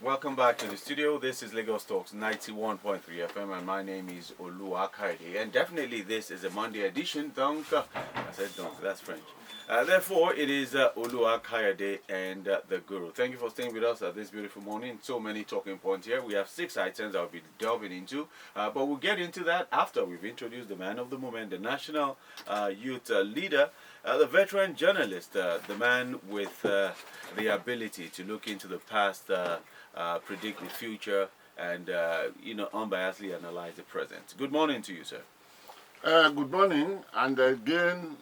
Welcome back to the studio. This is Lagos Talks 91.3 FM, and my name is Kayode. And definitely, this is a Monday edition. Donc, I said donc, that's French. Therefore, it is Kayode and the Guru. Thank you for staying with us this beautiful morning. So many talking points here. We have 6 items I'll be delving into, but we'll get into that after we've introduced the man of the moment, the national youth leader, the veteran journalist, the man with the ability to look into the past, predict the future, and unbiasedly analyze the present. Good morning to you, sir. Good morning, and again,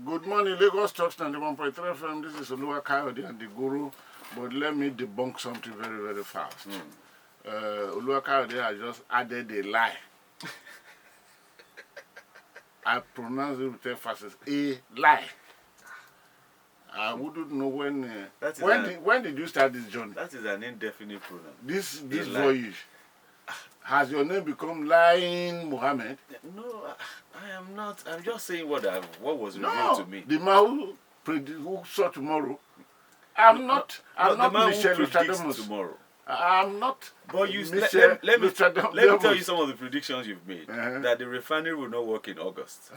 good morning, Lagos Talks 91.3 FM. This is Kayode and the Guru, but let me debunk something very, very fast. Kayode has just added a lie. I pronounce it with emphasis, a lie. I wouldn't know when did you start this journey? That is an indefinite pronoun. This voyage. Has your name become Lying Muhammad? No, I am not. I'm just saying what was revealed to me. The man who saw tomorrow. I'm not Michel Nostradamus. Tomorrow. I'm not. But let me tell you some of the predictions you've made. That the refinery will not work in August.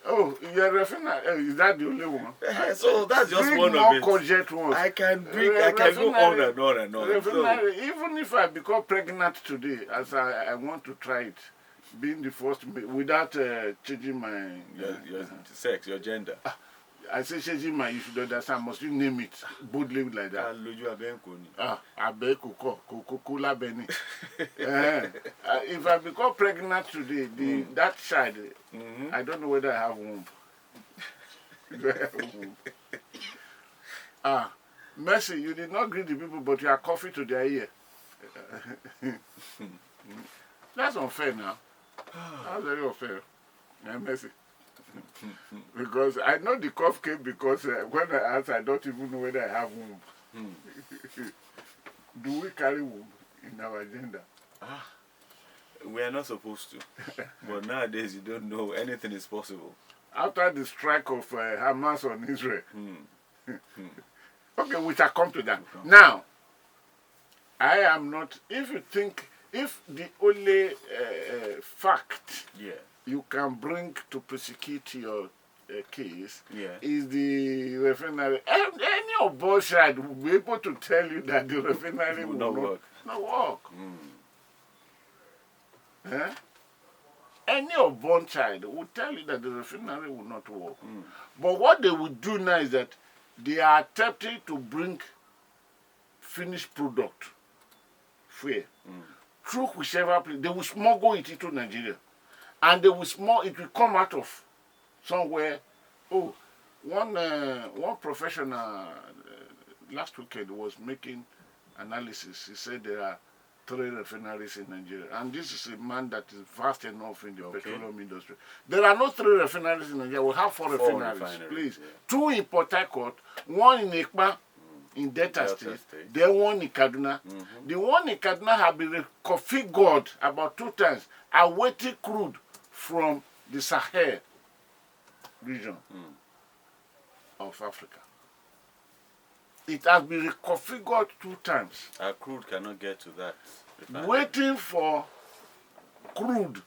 Oh, you're refinery. Is that the only one? So that's just bring one more of it. Courgette ones. I can go on and on and on. Refinery, even if I become pregnant today, as I want to try it, being the first, without changing my your sex, your gender. I say changing my, you should understand, must you name it boldly like that? If I become pregnant today, that child, I don't know whether I have womb. Mercy, you did not greet the people, but you are coughing to their ear. That's unfair now. That's very unfair. Mercy. Because I know the cough came because when I asked, I don't even know whether I have womb. Do we carry womb in our agenda? We are not supposed to. But nowadays, you don't know. Anything is possible. After the strike of Hamas on Israel. Okay, we shall come to that. Now, I am not, if the only fact you can bring to prosecute your case is the refinery. Any of both sides will be able to tell you that the refinery will not work. Any of both sides will tell you that the refinery will not work. But what they will do now is that they are attempting to bring finished product free through whichever place. They will smuggle it into Nigeria. And it will come out of somewhere. Oh, one professional last weekend was making analysis. He said there are 3 refineries in Nigeria. And this is a man that is vast enough in the petroleum industry. There are no 3 refineries in Nigeria. We have 4 refineries, please. 2 in Port Harcourt, 1 in Ekpa, in Delta State, then 1 in Kaduna. The one in Kaduna has been reconfigured about 2 times, awaiting crude from the Sahel region of Africa. It has been reconfigured 2 times. Our crude cannot get to that refinery. Waiting for crude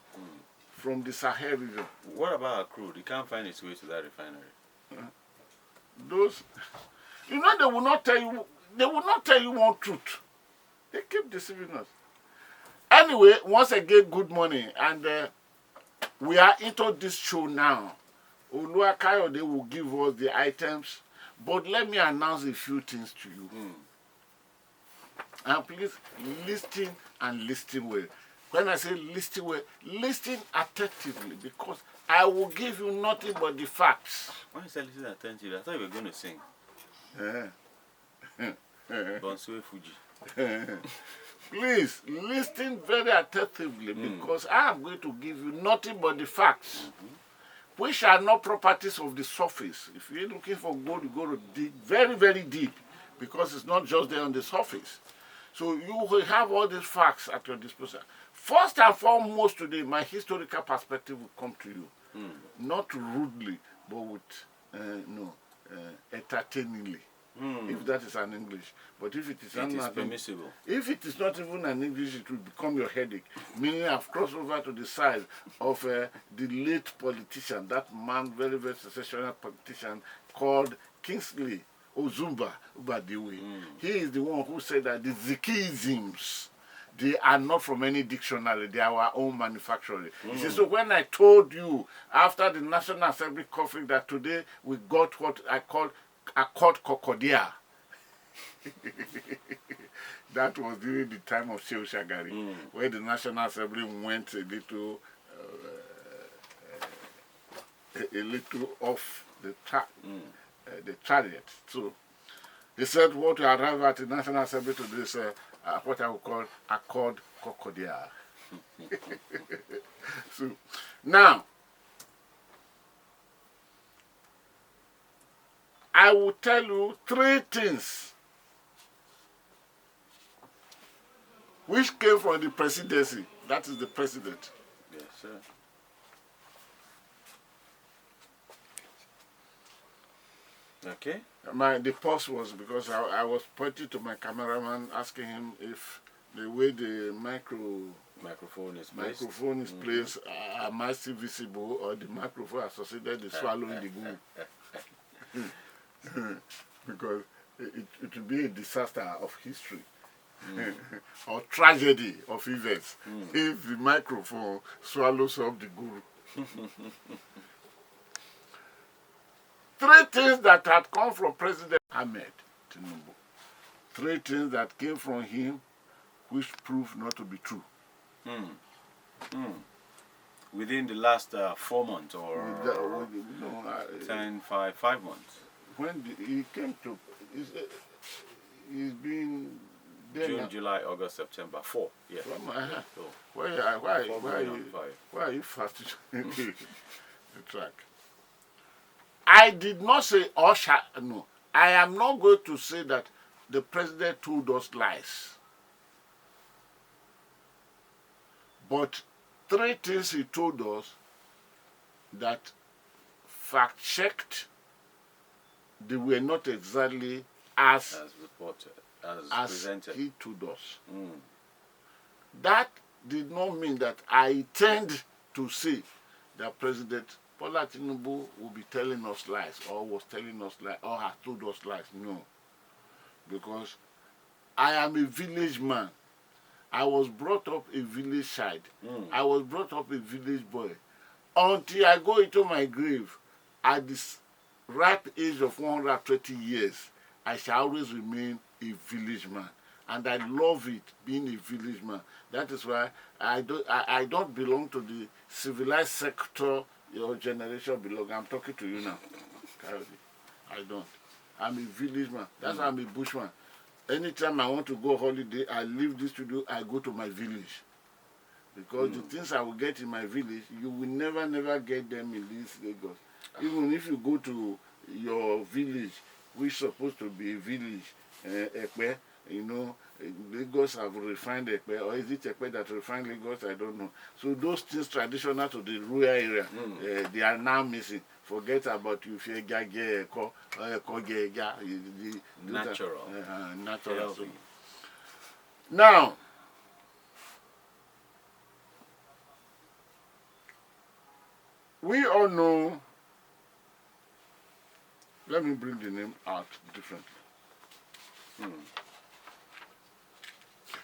from the Sahel region. What about our crude? It can't find its way to that refinery. Those, they will not tell you. They will not tell you one truth. They keep deceiving us. Anyway, once again, good morning, and we are into this show now. Kayode will give us the items, but let me announce a few things to you. And please listen and listen well. When I say listen well, listen attentively, because I will give you nothing but the facts. When you say listen attentively, I thought you were going to sing. Bonsue Fuji. Please listen very attentively, because I am going to give you nothing but the facts, which are not properties of the surface. If you're looking for gold, you go to dig very, very deep, because it's not just there on the surface. So you will have all these facts at your disposal. First and foremost today, my historical perspective will come to you. Not rudely, but with, entertainingly. if that is an English. But if it is, It is permissible. if it is not even an English, it will become your headache. Meaning I've crossed over to the side of the late politician, that man, very, very sensational politician called Kingsley Ozumba Ubadiwe. He is the one who said that the Zikisms, they are not from any dictionary, they are our own manufacturing. He says, so when I told you after the National Assembly conflict that today we got what I call Accord Kokodia, that was during the time of Shehu Shagari, where the National Assembly went a little off the track, the chariot. So they said what we arrived at the National Assembly to this what I would call Accord Kokodia. So now I will tell you three things which came from the presidency. That is the president. Yes, sir. Okay. The pause was because I was pointing to my cameraman, asking him if the way the Microphone is placed, am I still visible, or the microphone associated with swallowing the goo? Because it will be a disaster of history or tragedy of events if the microphone swallows up the guru. Three things that had come from President Ahmed Tinubu. Three things that came from him which proved not to be true. Within the last 4 months or 5 months? When he came to, he's been there June, now. July, August, September, 4. Yeah. So, Why are you fasting the track? I did not say, no. I am not going to say that the president told us lies. But three things he told us that fact-checked, they were not exactly as reported, as presented. He told us. That did not mean that I tend to say that President Bola Tinubu will be telling us lies, or was telling us lies, or has told us lies. No. Because I am a village man. I was brought up a village child. I was brought up a village boy. Until I go into my grave, at this ripe age of 120 years, I shall always remain a village man. And I love it, being a village man. That is why I don't belong to the civilized sector your generation belongs. I'm talking to you now, Kayode. I don't. I'm a village man. That's why I'm a bushman. Anytime I want to go holiday, I leave this studio, I go to my village. Because the things I will get in my village, you will never get them in this Lagos. Even if you go to your village, which is supposed to be a village, Ekpe, you know, Lagos have refined Ekpe, or is it Ekpe that refined Lagos? I don't know. So those things traditional to the rural area, they are now missing. Forget about you, natural. Natural. So. Now, we all know, let me bring the name out differently.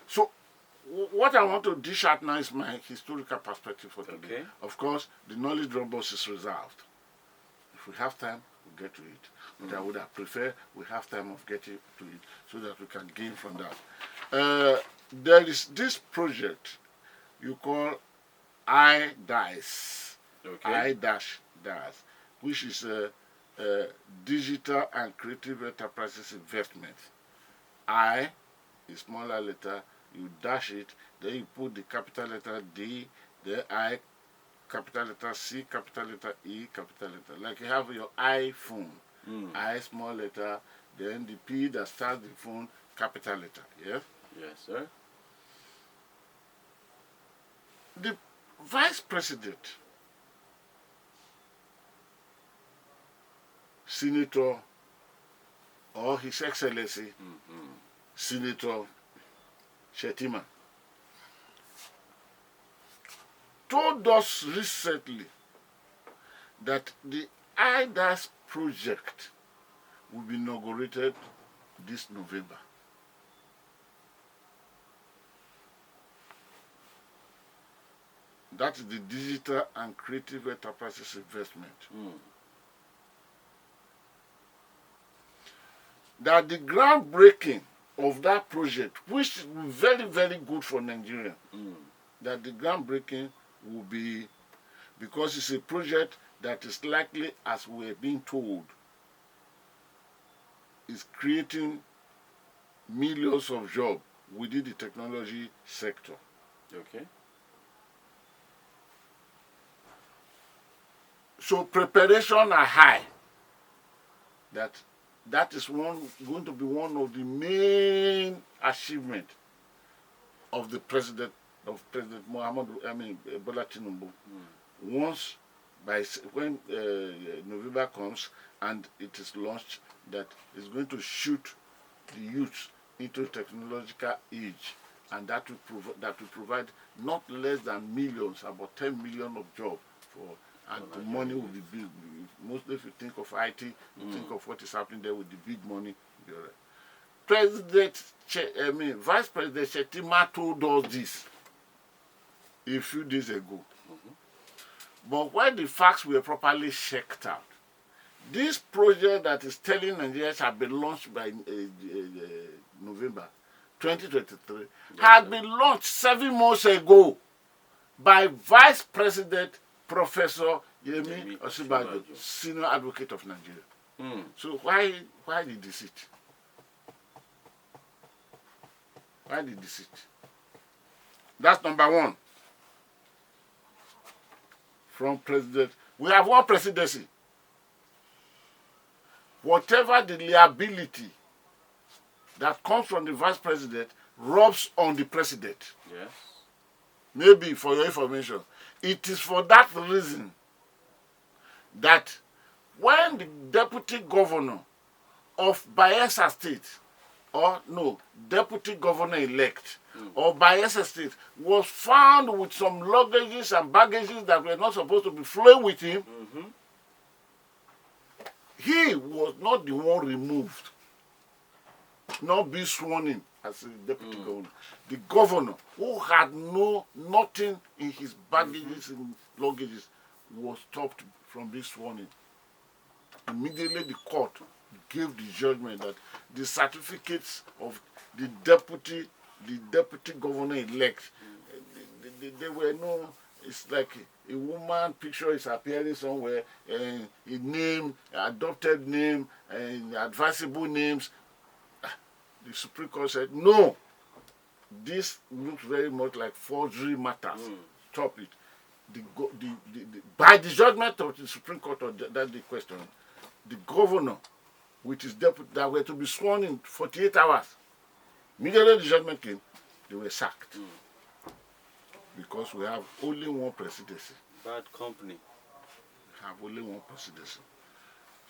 So, what I want to dish out now is my historical perspective for today. Okay. Of course, the knowledge robust is reserved. If we have time, we'll get to it. But I would have preferred we have time of getting to it so that we can gain from that. There is this project you call I-DICE, I-DICE, which is a digital and creative enterprises investment. I is smaller letter, you dash it, then you put the capital letter D, the I, capital letter C, capital letter E, capital letter. Like you have your iPhone, I small letter, then the P that starts the phone, capital letter. Yeah? Yes, sir. The Vice President, Senator or His Excellency Senator Shettima, told us recently that the IDAS project will be inaugurated this November. That is the Digital and Creative Enterprises Investment. That the groundbreaking of that project, which is very, very good for Nigeria, that the groundbreaking will be, because it's a project that is likely, as we're being told, is creating millions of jobs within the technology sector. Okay. So preparation are high. That is going to be one of the main achievements of the President Bola Tinubu. Once when November comes and it is launched, that is going to shoot the youth into technological age, and that will provide not less than millions, about 10 million of jobs for. And the money will be big. Mostly if you think of IT, you think of what is happening there with the big money. Vice President Shettima told us this a few days ago. But when the facts were properly checked out, this project that is telling Nigerians have been launched by November 2023 had been launched 7 months ago by Vice President Professor Yemi Osinbajo, Senior Advocate of Nigeria. So why the deceit? Why the deceit? That's number one. From President, we have one presidency. Whatever the liability that comes from the Vice President rubs on the President. Yes. Maybe for your information, it is for that reason that when the Deputy Governor of Bayelsa State, Deputy Governor-elect of Bayelsa State was found with some luggages and baggages that were not supposed to be flowing with him, he was not the one removed, not be sworn in as a deputy governor. The governor, who had nothing in his baggages and luggages, was stopped from being sworn in. Immediately the court gave the judgment that the certificates of the deputy governor-elect, they were no. It's like a woman picture is appearing somewhere, and a name, adopted name, and advisable names. The Supreme Court said, no, this looks very much like forgery matters. Stop it. By the judgment of the Supreme Court, that's the question, the governor, which is deputy, that were to be sworn in 48 hours, immediately the judgment came, they were sacked. Because we have only one presidency. Bad company. We have only one presidency.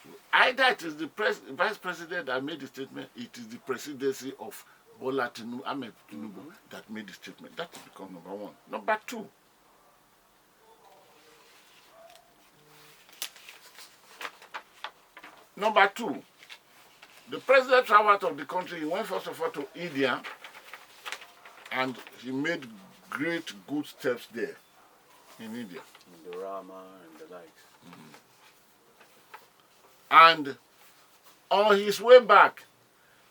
So either it is the Vice President that made the statement, it is the presidency of Bola Tinubu that made the statement. That will become number one. Number two. The president traveled out of the country. He went first of all to India, and he made great good steps there in India. In the Rama and the likes. And on his way back,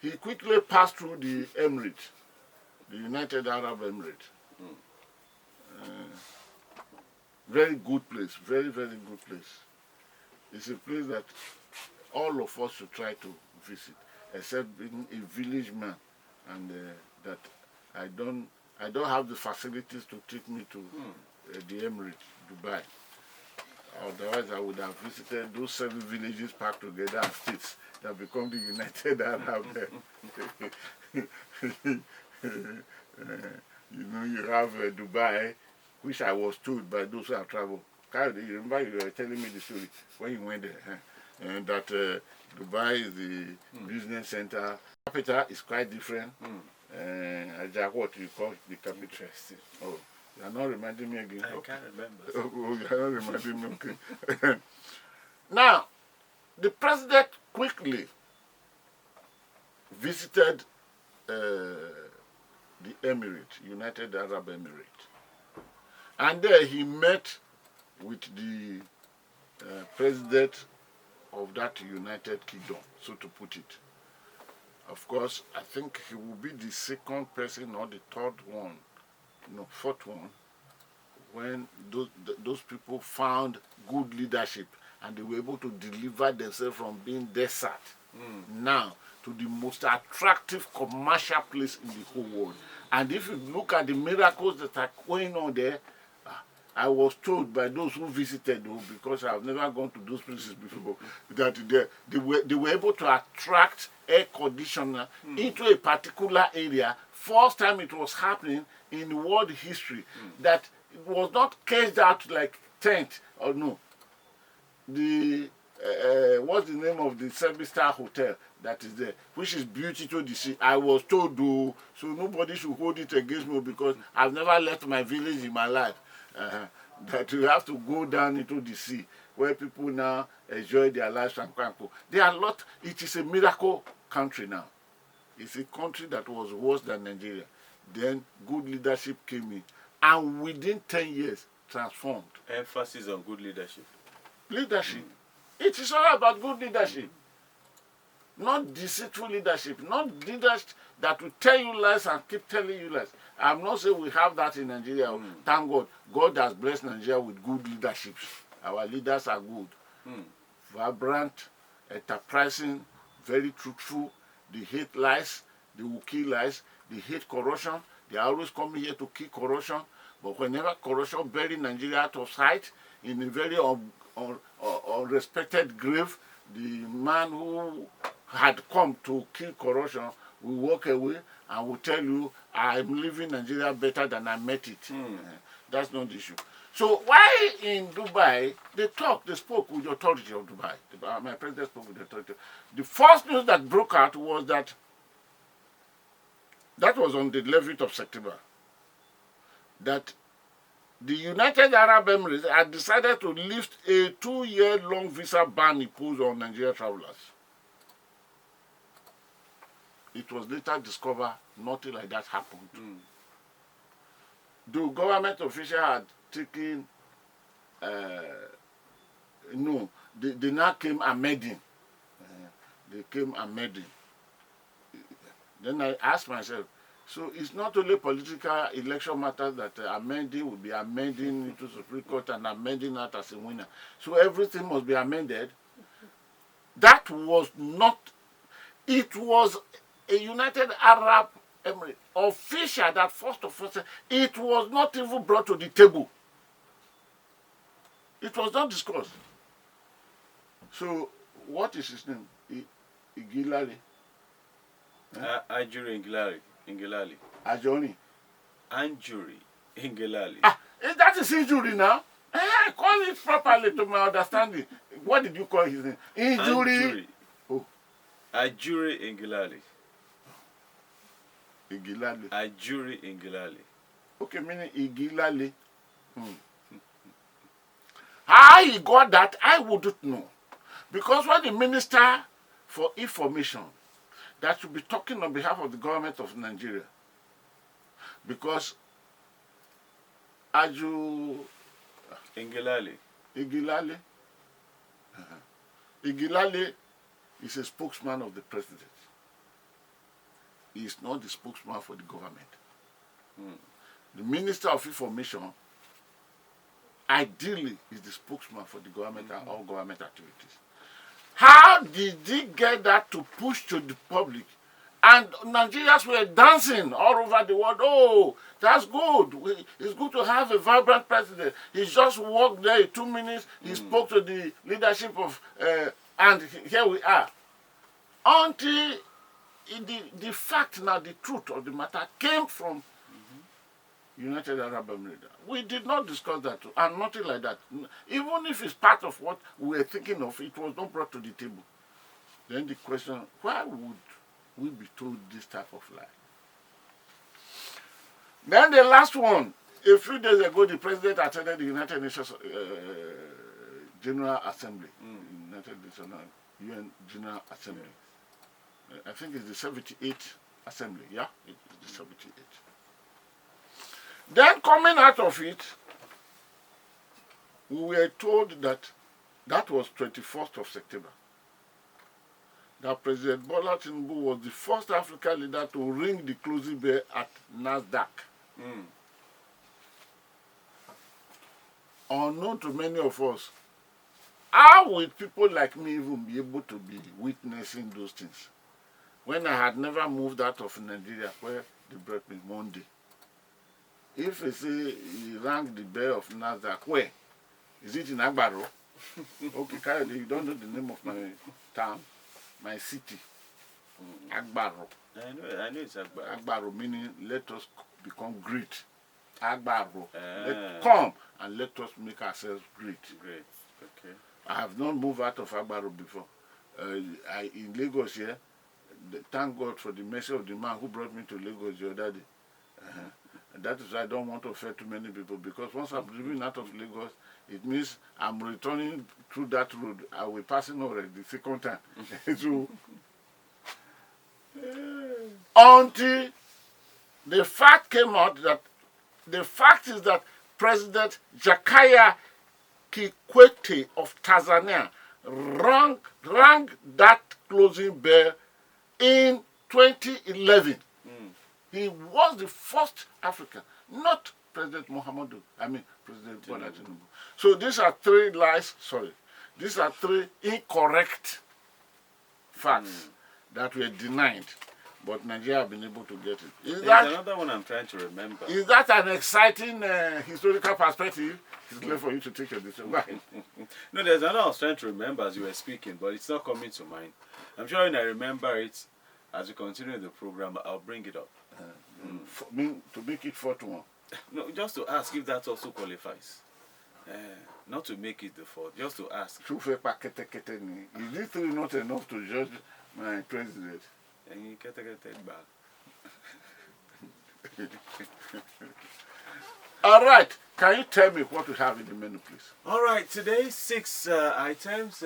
he quickly passed through the Emirates, the United Arab Emirates. Very good place, very, very good place. It's a place that all of us should try to visit, except being a village man, and that I don't have the facilities to take me to the Emirates, Dubai. Otherwise, I would have visited those 7 villages packed together as states that become the United Arab. You have Dubai, which I was told by those who have traveled. Kayode, you remember you were telling me the story when you went there, and that Dubai is the business center. Capital is quite different. Ajak, what you call the capital? Interesting. Oh, you are not reminding me again. I Okay. can't remember. Oh, you are not reminding me. Okay. Now, the president quickly visited the Emirates, United Arab Emirates, and there he met with the president of that United Kingdom, so to put it. Of course, I think he will be the second person or the third one, no, fourth one, when those people found good leadership and they were able to deliver themselves from being desert now to the most attractive commercial place in the whole world. And if you look at the miracles that are going on there, I was told by those who visited, because I've never gone to those places before, that they were able to attract air conditioner into a particular area. First time it was happening in world history, that it was not caged out like tent or no. The what's the name of the 7-star hotel that is there, which is beautiful to see. I was told, so nobody should hold it against me because I've never left my village in my life. That you have to go down into the sea where people now enjoy their lives and go. There are a lot. It is a miracle country now. It's a country that was worse than Nigeria. Then good leadership came in, and within 10 years transformed. Emphasis on good leadership. Leadership. It is all about good leadership. Not deceitful leadership. Not leaders that will tell you lies and keep telling you lies. I'm not saying we have that in Nigeria. Thank God. God has blessed Nigeria with good leadership. Our leaders are good. Vibrant, enterprising, very truthful. They hate lies. They will kill lies. They hate corruption. They are always coming here to kill corruption. But whenever corruption buried Nigeria out of sight, in a very unrespected grave, the man who had come to kill corruption will walk away and will tell you, I'm leaving Nigeria better than I met it. That's not the issue. So why in Dubai, they spoke with the authority of Dubai. My president spoke with the authority. The first news that broke out was that was on the 11th of September, that the United Arab Emirates had decided to lift a 2-year-long visa ban imposed on Nigerian travelers. It was later discovered nothing like that happened. The government official had taken, they now came amending. They came amending. Then I asked myself, so it's not only political election matters that amending will be amending into Supreme Court and amending that as a winner. So everything must be amended. That was not, it was a United Arab Emirates official that first of all said it was not even brought to the table. It was not discussed. So what is his name? Igilari? Ajuri Ingilali. Ajoni? Anjuri Ingilali. That is injury now. Call it properly to my understanding. What did you call his name? Injury. Oh. Ajuri Ingilali. Igilali. Ajuri Ingilali. Okay, meaning Igilali. How he got that, I wouldn't know. Because when the Minister for Information, that should be talking on behalf of the government of Nigeria, because Aju Ingilali. Igilali Igilali is a spokesman of the president. He is not the spokesman for the government. The Minister of Information ideally is the spokesman for the government and all government activities. How did he get that to push to the public? And Nigerians were dancing all over the world. Oh, that's good. It's good to have a vibrant president. He just walked there in 2 minutes. He spoke to the leadership of, and here we are. Until the fact now, the truth of the matter came from United Arab Emirates. We did not discuss that, and nothing like that. Even if it's part of what we were thinking of, it was not brought to the table. Then the question, why would we be told this type of lie? Then the last one, a few days ago, the president attended the United Nations General Assembly, United Nations UN General Assembly. I think it's the 78th Assembly, yeah? It's the 78th. Then coming out of it, we were told that that was 21st of September. That President Bola Tinubu was the first African leader to ring the closing bell at NASDAQ. Unknown to many of us, how will people like me even be able to be witnessing those things when I had never moved out of Nigeria where they brought me Monday? If they say he rang the bell of NASDAQ, where? Is it in Agbaro? Okay, Kayode, you don't know the name of my town, my city. Agbaro. I know it's Agbaro. Agbaro meaning let us become great. Agbaro. Come and let us make ourselves great. Great. Okay. I have not moved out of Agbaro before. In Lagos here, thank God for the mercy of the man who brought me to Lagos the other day. And that is why I don't want to offend too many people, because once I'm leaving out of Lagos, it means I'm returning through that road. I will pass it already the second time. So, until the fact came out that the fact is that President Jakaya Kikwete of Tanzania rang that closing bell in 2011. He was the first African, not President President Bola Tinubu. So these are three lies, these are three incorrect facts that were denied, but Nigeria have been able to get it. There's another one I'm trying to remember. Is that an exciting historical perspective? It's left for you to take your decision. No, there's another I was trying to remember as you were speaking, but it's not coming to mind. I'm sure when I remember it, as we continue the program, I'll bring it up. To make it 4-1. No, just to ask if that also qualifies. Not to make it the fourth, just to ask. Is this three not enough to judge my president? And you get it back. All right. Can you tell me what we have in the menu, please? All right. Today, 6 items,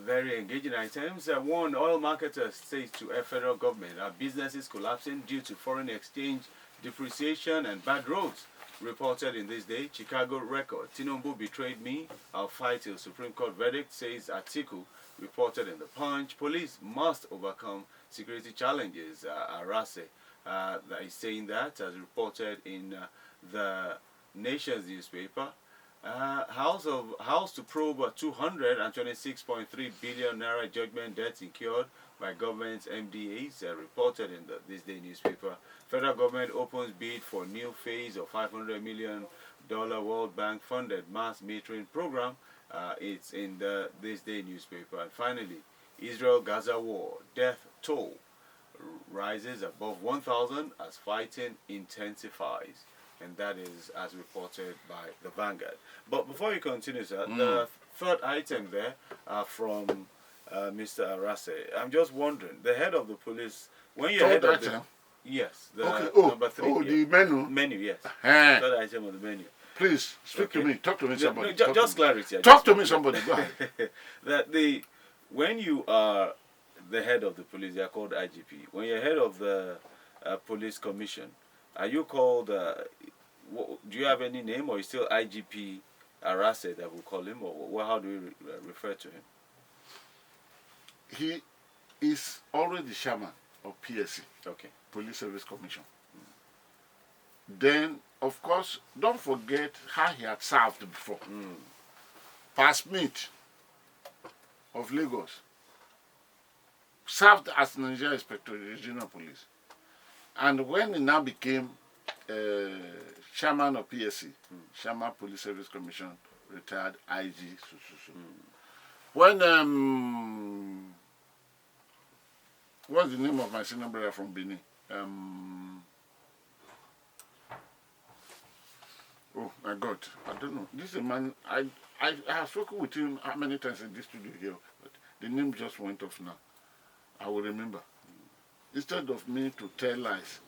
very engaging items. One, oil marketers say to a federal government, our businesses collapsing due to foreign exchange depreciation and bad roads. Reported in this day, Chicago record. Tinubu betrayed me. I'll fight till Supreme Court verdict, says Atiku. Reported in the Punch. Police must overcome security challenges. Arase is saying that, as reported in the Nation's newspaper. House to probe 226.3 billion naira judgment debts incurred by government's MDAs, reported in this day newspaper. Federal government opens bid for new phase of $500 million World Bank funded mass metering program. It's in this day newspaper. And finally, Israel-Gaza war, death toll rises above 1,000 as fighting intensifies. And that is as reported by the Vanguard. But before you continue, sir, the third item there from Mr. Arase. I'm just wondering, the head of the police, when you're head of the... Yes, the number 3. Oh, the menu? Menu, yes. Third item on the menu. Please, speak to me. Talk to me, somebody. No, just clarity. Talk to me, somebody. Go ahead. When you are the head of the police, they are called IGP. When you're head of the police commission, are you called, do you have any name, or is still IGP Arase that we call him, or how do we refer to him? He is already chairman of PSC, okay, Police Service Commission. Then, of course, don't forget how he had served before. Passmate of Lagos served as Nigeria Inspector General Police. And when he now became chairman of PSC, Chairman Police Service Commission, retired IG. When what's the name of my senior brother from Benin? Oh my God, I don't know. This is a man. I have spoken with him how many times in this studio here, but the name just went off now. I will remember. Instead of me to tell lies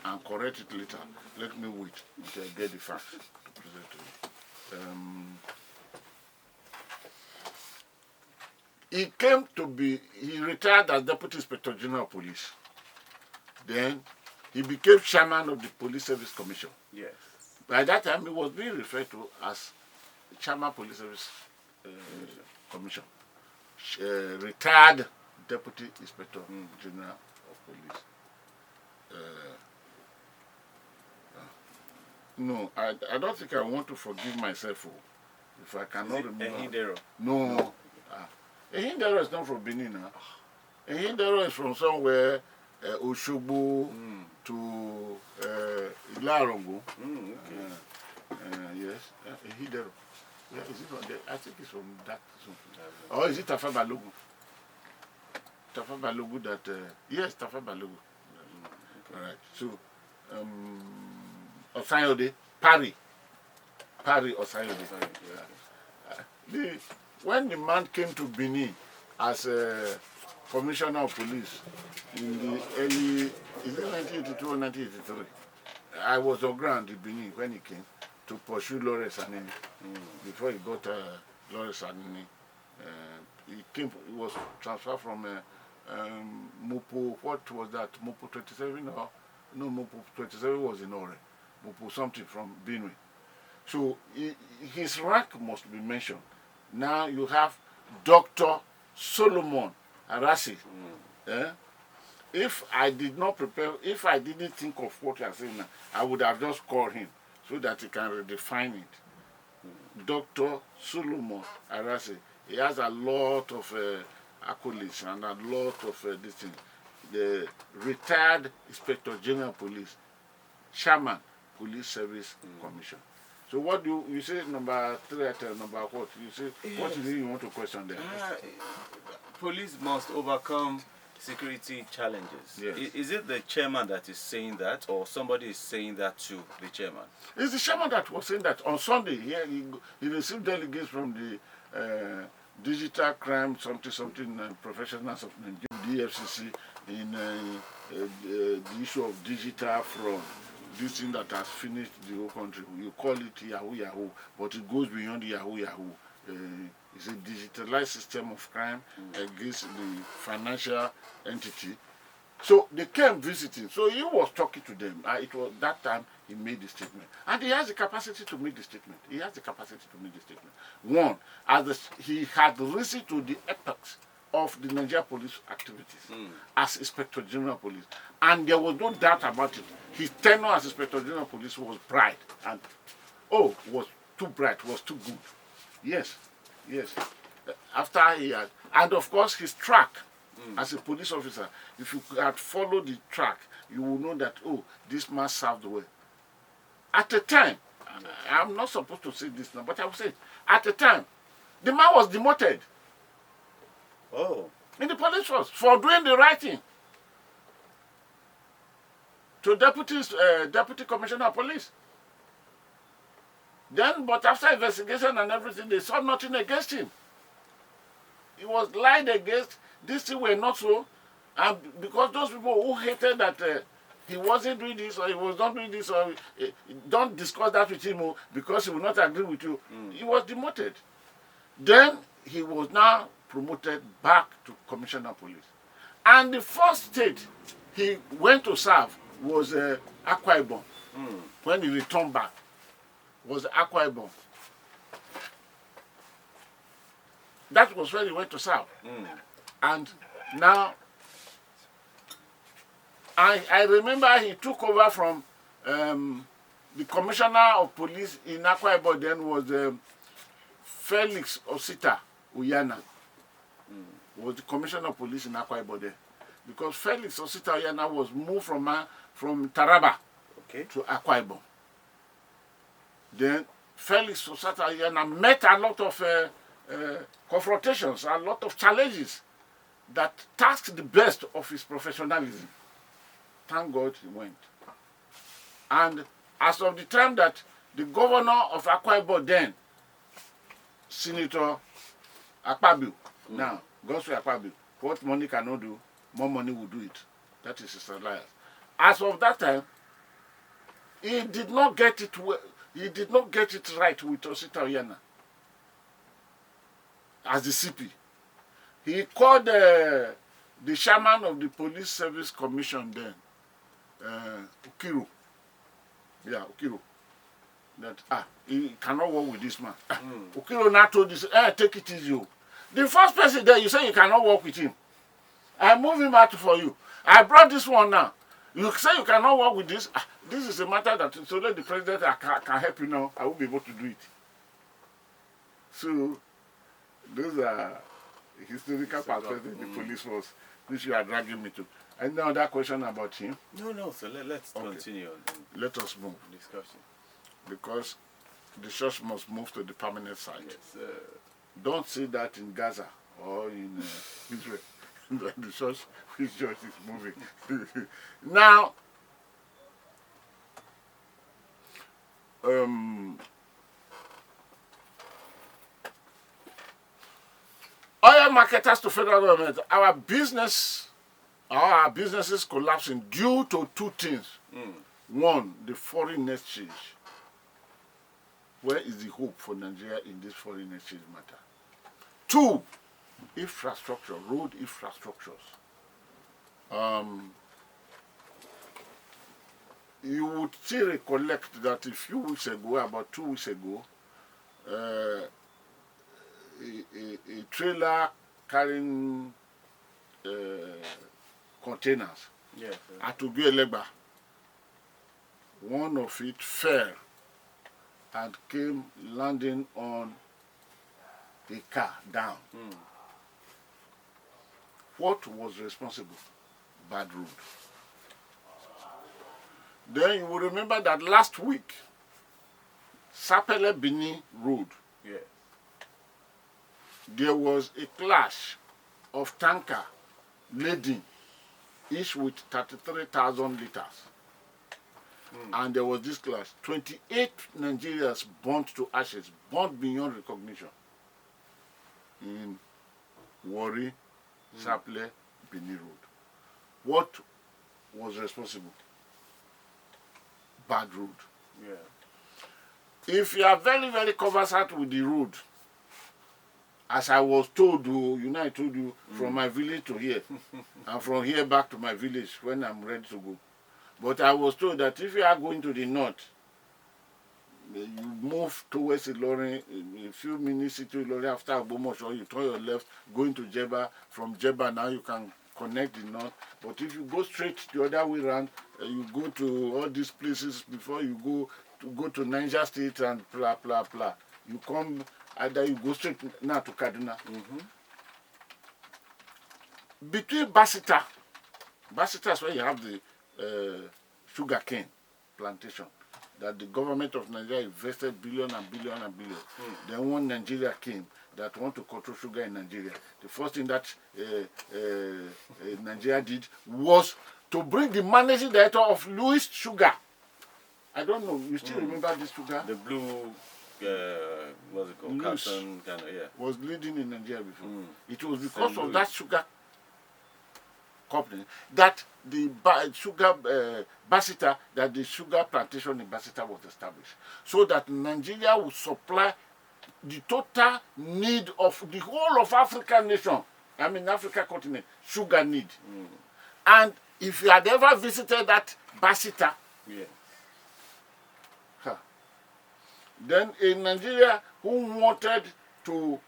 and correct it later, let me wait until I get the facts to present to you. He retired as Deputy Inspector General of Police. Then he became chairman of the Police Service Commission. Yes. By that time, he was being referred to as Chairman Police Service Commission. Retired Deputy Inspector General of Police. No, I don't think I want to forgive myself if I cannot remember. Ehindero? No. Ehindero is not from Benin. Ehindero is from somewhere, Oshogbo to Ilarongo. Yes, Ehindero. Yeah, is it from there? I think it's from that zone. Or is it Tafa Balogu? Tafa Balogu that, yes, Tafa Balogu. All right, so, Kayode, Paris Osayode. When the man came to Benin as a commissioner of police in the early, is it 1982 or 1983? I was on ground in Benin when he came to pursue Lawrence Anini. Before he got Lawrence Anini, he was transferred from Mopo, what was that? Mopo 27? Or, no, Mopo 27 was in Ore. Mopo something from Benue. So his rank must be mentioned. Now you have Dr. Solomon Arasi. If I did not prepare, if I didn't think of what you are saying now, I would have just called him so that he can redefine it. Dr. Solomon Arasi, he has a lot of accolades and a lot of this thing. The retired Inspector General of Police, Chairman, Police Service Commission. So what do you say number 3 number what? You say, yes. What is it you want to question there? Police must overcome security challenges. Yes. Is it the chairman that is saying that, or somebody is saying that to the chairman? It's the chairman that was saying that. On Sunday, he received delegates from the digital crime something professionals of Nigeria, DFCC, in the issue of digital fraud. This thing that has finished the whole country. You call it Yahoo, but it goes beyond Yahoo. It's a digitalized system of crime against the financial entity. So they came visiting. So he was talking to them. It was that time he made the statement. And he has the capacity to make the statement. One, he had risen to the apex of the Nigeria police activities as Inspector General of Police. And there was no doubt about it. His tenure as Inspector General of Police was bright. And, was too bright, was too good. Yes. After he had, and of course his track as a police officer, if you had followed the track, you will know that, this man served well. At the time, I'm not supposed to say this now, but I will say, at the time, the man was demoted. In the police force for doing the right thing. To Deputy Commissioner of Police. Then, but after investigation and everything, they saw nothing against him. He was lied against. These things were not so. And because those people who hated that he wasn't doing this or he was not doing this or don't discuss that with him because he will not agree with you, he was demoted. Then he was now promoted back to Commissioner of Police. And the first state he went to serve was Akwa Ibom. When he returned back, was Akwa Ibom. That was where he went to serve. And now, I remember he took over from the Commissioner of Police in Akwa Ibom then was Felix Osita Uyana. Was the Commissioner of Police in Akwa Ibom then. Because Felix Osita Uyana was moved from Taraba to Akwa Ibom. Then Felix Osita Uyana met a lot of confrontations, a lot of challenges that tasked the best of his professionalism. Thank God he went. And as of the time that the governor of Akwa Ibom then, Senator Akpabio, now, Godswill Akpabio, what money cannot do, more money will do it. That is his alliance. As of that time, he did not get it. He did not get it right with Osita Oyana as the CP. He called the chairman of the Police Service Commission then, Ukiro. Yeah, Ukiro. That he cannot work with this man. Ukiro now told this, take it easy. The first person there, you say you cannot work with him. I move him out for you. I brought this one now. You say you cannot work with this. This is a matter that so that the president can help you now. I will be able to do it. So those are historical perspectives in the police force which you are dragging me to. Any other question about him? No. So let's continue on Let us move. discussion. Because the church must move to the permanent site. Yes, Don't see that in Gaza or in Israel. The church is moving. Now, oil marketers to federal government, our businesses collapsing due to two things. One, the foreign exchange. Where is the hope for Nigeria in this foreign exchange matter? Two, infrastructure, road infrastructures. You would still recollect that a few weeks ago, about 2 weeks ago, a trailer carrying containers at Uguelegba, one of it fell and came landing on a car down. What was responsible? Bad road. Then you will remember that last week, Sapele Bini Road, there was a clash of tanker laden, each with 33,000 liters. And there was this clash. 28 Nigerians burnt to ashes, burnt beyond recognition in Warri, Sapele, Bini Road. What was responsible? Bad road. If you are very, very conversant with the road, as I was told, I told you, from my village to here, and from here back to my village when I'm ready to go. But I was told that if you are going to the north, you move towards Ilorin, a few minutes into Ilorin after Agbomoso, you turn your left, going to Jeba. From Jeba now you can connect the north. But if you go straight the other way around, you go to all these places before you go to Niger State and blah, blah, blah. You come, either you go straight now to Kaduna. Between Basita is where you have the sugar cane plantation that the government of Nigeria invested billion and billion and billion. Then when Nigeria came that want to control sugar in Nigeria, the first thing that Nigeria did was to bring the managing director of Louis Sugar. I don't know, you still remember this sugar? The blue, what's it called? Carton, kind of, was leading in Nigeria before. It was because of that sugar company that the sugar Basita, that the sugar plantation in Basita was established, so that Nigeria would supply the total need of the whole of African nation, Africa continent, sugar need. And if you had ever visited that Basita, then in Nigeria who wanted to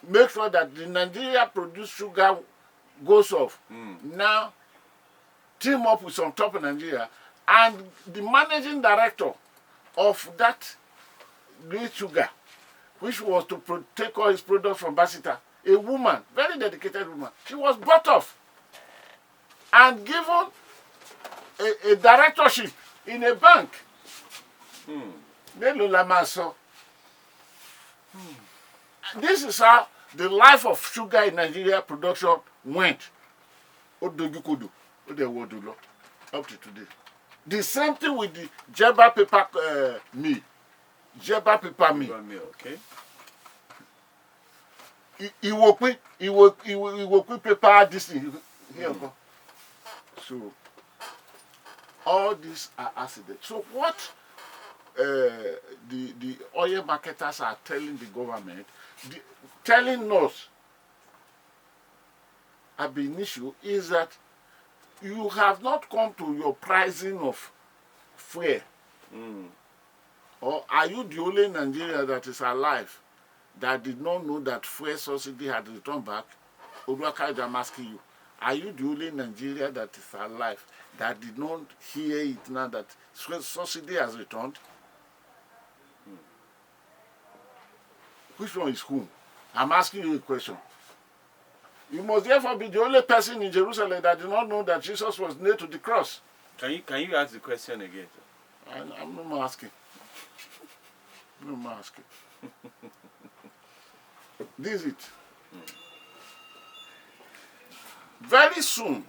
make sure that the Nigeria produced sugar goes off, now team up with some top in Nigeria, and the managing director of that great sugar, which was to take all his products from Basita, a woman, very dedicated woman, she was brought off and given a directorship in a bank. This is how the life of sugar in Nigeria production went. Up to today. The same thing with the Jeba paper mill. Jeba paper mill. Okay. Iwokwi paper this thing. So all these are accidents. So what the oil marketers are telling the government, telling us ab initio, is that you have not come to your pricing of fuel. Or are you the only Nigeria that is alive that did not know that fuel subsidy had returned back? Oluwakayode, I'm asking you, are you the only Nigeria that is alive that did not hear it now that fuel subsidy has returned? Which one is whom? I'm asking you a question. You must therefore be the only person in Jerusalem that did not know that Jesus was nailed to the cross. Can you ask the question again? I'm not asking. No more asking. This is it. Very soon,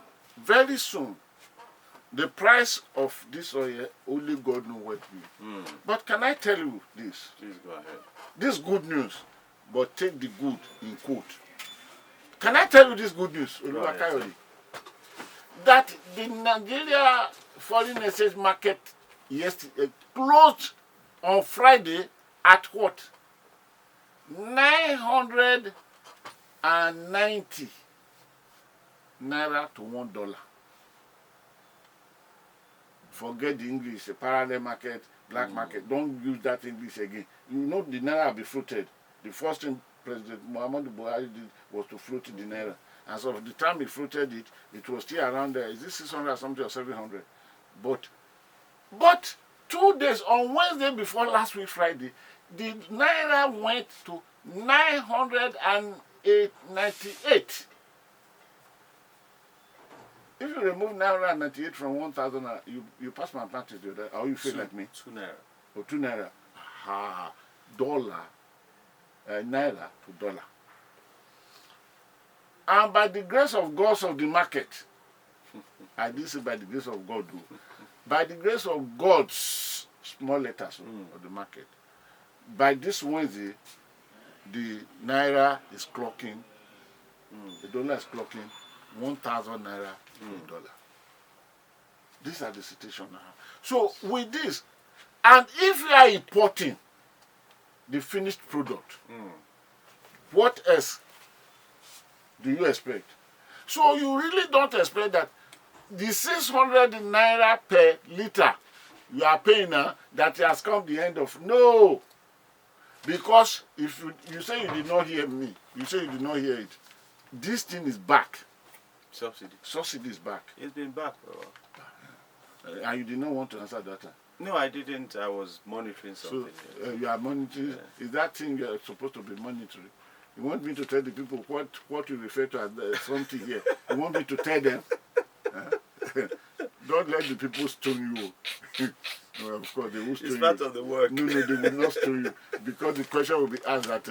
the price of this oil, only God knows what it will be. But can I tell you this? Please go ahead. This good news, but take the good in quote. Can I tell you this good news, Kayode? That the Nigeria foreign exchange market yesterday closed on Friday at what? 990 naira to $1. Forget the English, the parallel market, black market. Don't use that English again. You know the naira will be floated. The first thing President Muhammadu Buhari did was to float the naira. And so the time he floated it, it was still around there. Is this 600 something or 700? But 2 days, on Wednesday before last week Friday, the naira went to 998. If you remove 998 from 1,000, you pass my practice, or you feel like me? 2 naira. Or 2 naira. Dollar, naira to dollar. And by the grace of God of the market, I didn't say by the grace of God, by the grace of God's small letters of the market, by this Wednesday, the naira is clocking, the dollar is clocking 1,000 naira to $1. These are the situation now. So with this, and if you are importing the finished product, what else do you expect? So you really don't expect that the 600 naira per liter you are paying now, that has come the end of. No. Because if you say you did not hear me, you say you did not hear it, this thing is back. Subsidy is back. It's been back for a while. And you did not want to answer that time. No, I didn't. I was monitoring something. So you are monitoring. Yeah. Is that thing you are supposed to be monitoring? You want me to tell the people what you refer to as something here? You want me to tell them? Don't let the people stone you. No, of course, they will stone you. It's part of the work. No, they will not stone you. Because the question will be asked that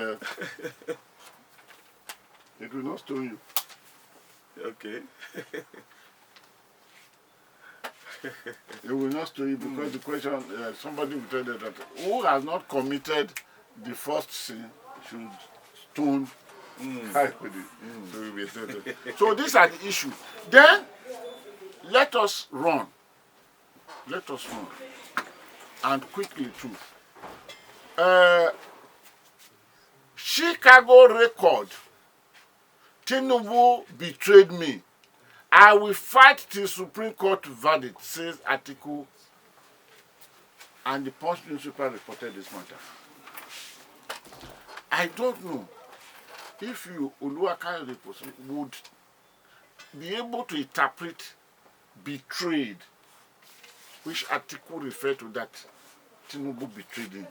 it will not stone you. Okay. It will not stone you because the question, somebody will tell them that who has not committed the first sin should stone Kayode. So these are the issues. Then, let us run. Let us run. And quickly too. Chicago record. Tinubu betrayed me. I will fight till Supreme Court verdict, says article. And the Punch newspaper reported this matter. I don't know if you, Oluwakayode, would be able to interpret betrayed, which article refer to that Tinubu betrayed him.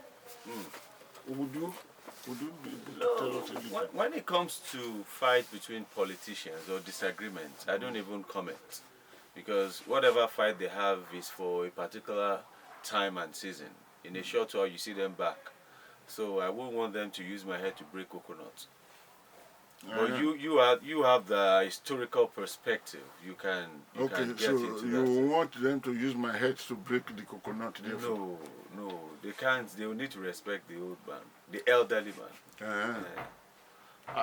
Would you be able to tell us anything? When it comes to fight between politicians or disagreements, I don't even comment. Because whatever fight they have is for a particular time and season. In a short while, you see them back. So I won't want them to use my head to break coconuts. But you have the historical perspective. You can get into that. You want them to use my head to break the coconut? No, they can't. They will need to respect the old man, the elderly man.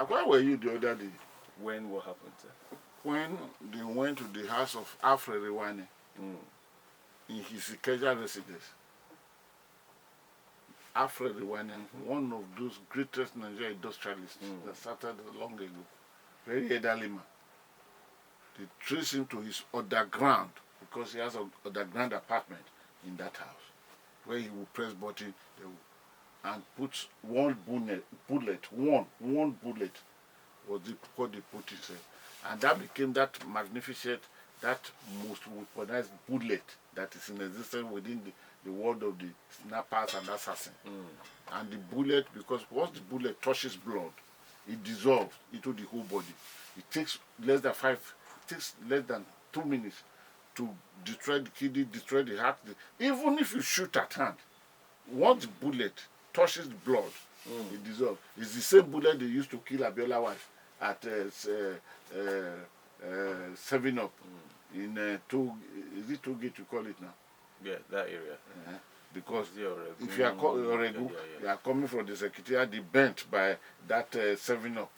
Where were you the other day? When what happened? Sir? when they went to the house of Alfred Iwane in his Ikeja residence. Alfred Iwane, one of those greatest Nigerian industrialists that started long ago, very elderly man. They traced him to his underground because he has an underground apartment in that house where he will press button and put one bullet was what they put inside. And that became that magnificent, that most weaponized bullet that is in existence within the world of the snappers and assassins. And the bullet, because once the bullet touches blood, it dissolves into the whole body. It takes less than 2 minutes to destroy the kidney, destroy the heart. Even if you shoot at hand, once the bullet touches the blood, it dissolves. It's the same bullet they used to kill Abiola's wife at 7-Up in is it Togate you call it now? Yeah, that area. Because if you are you are coming from the secretariat, they bent by that 7-Up.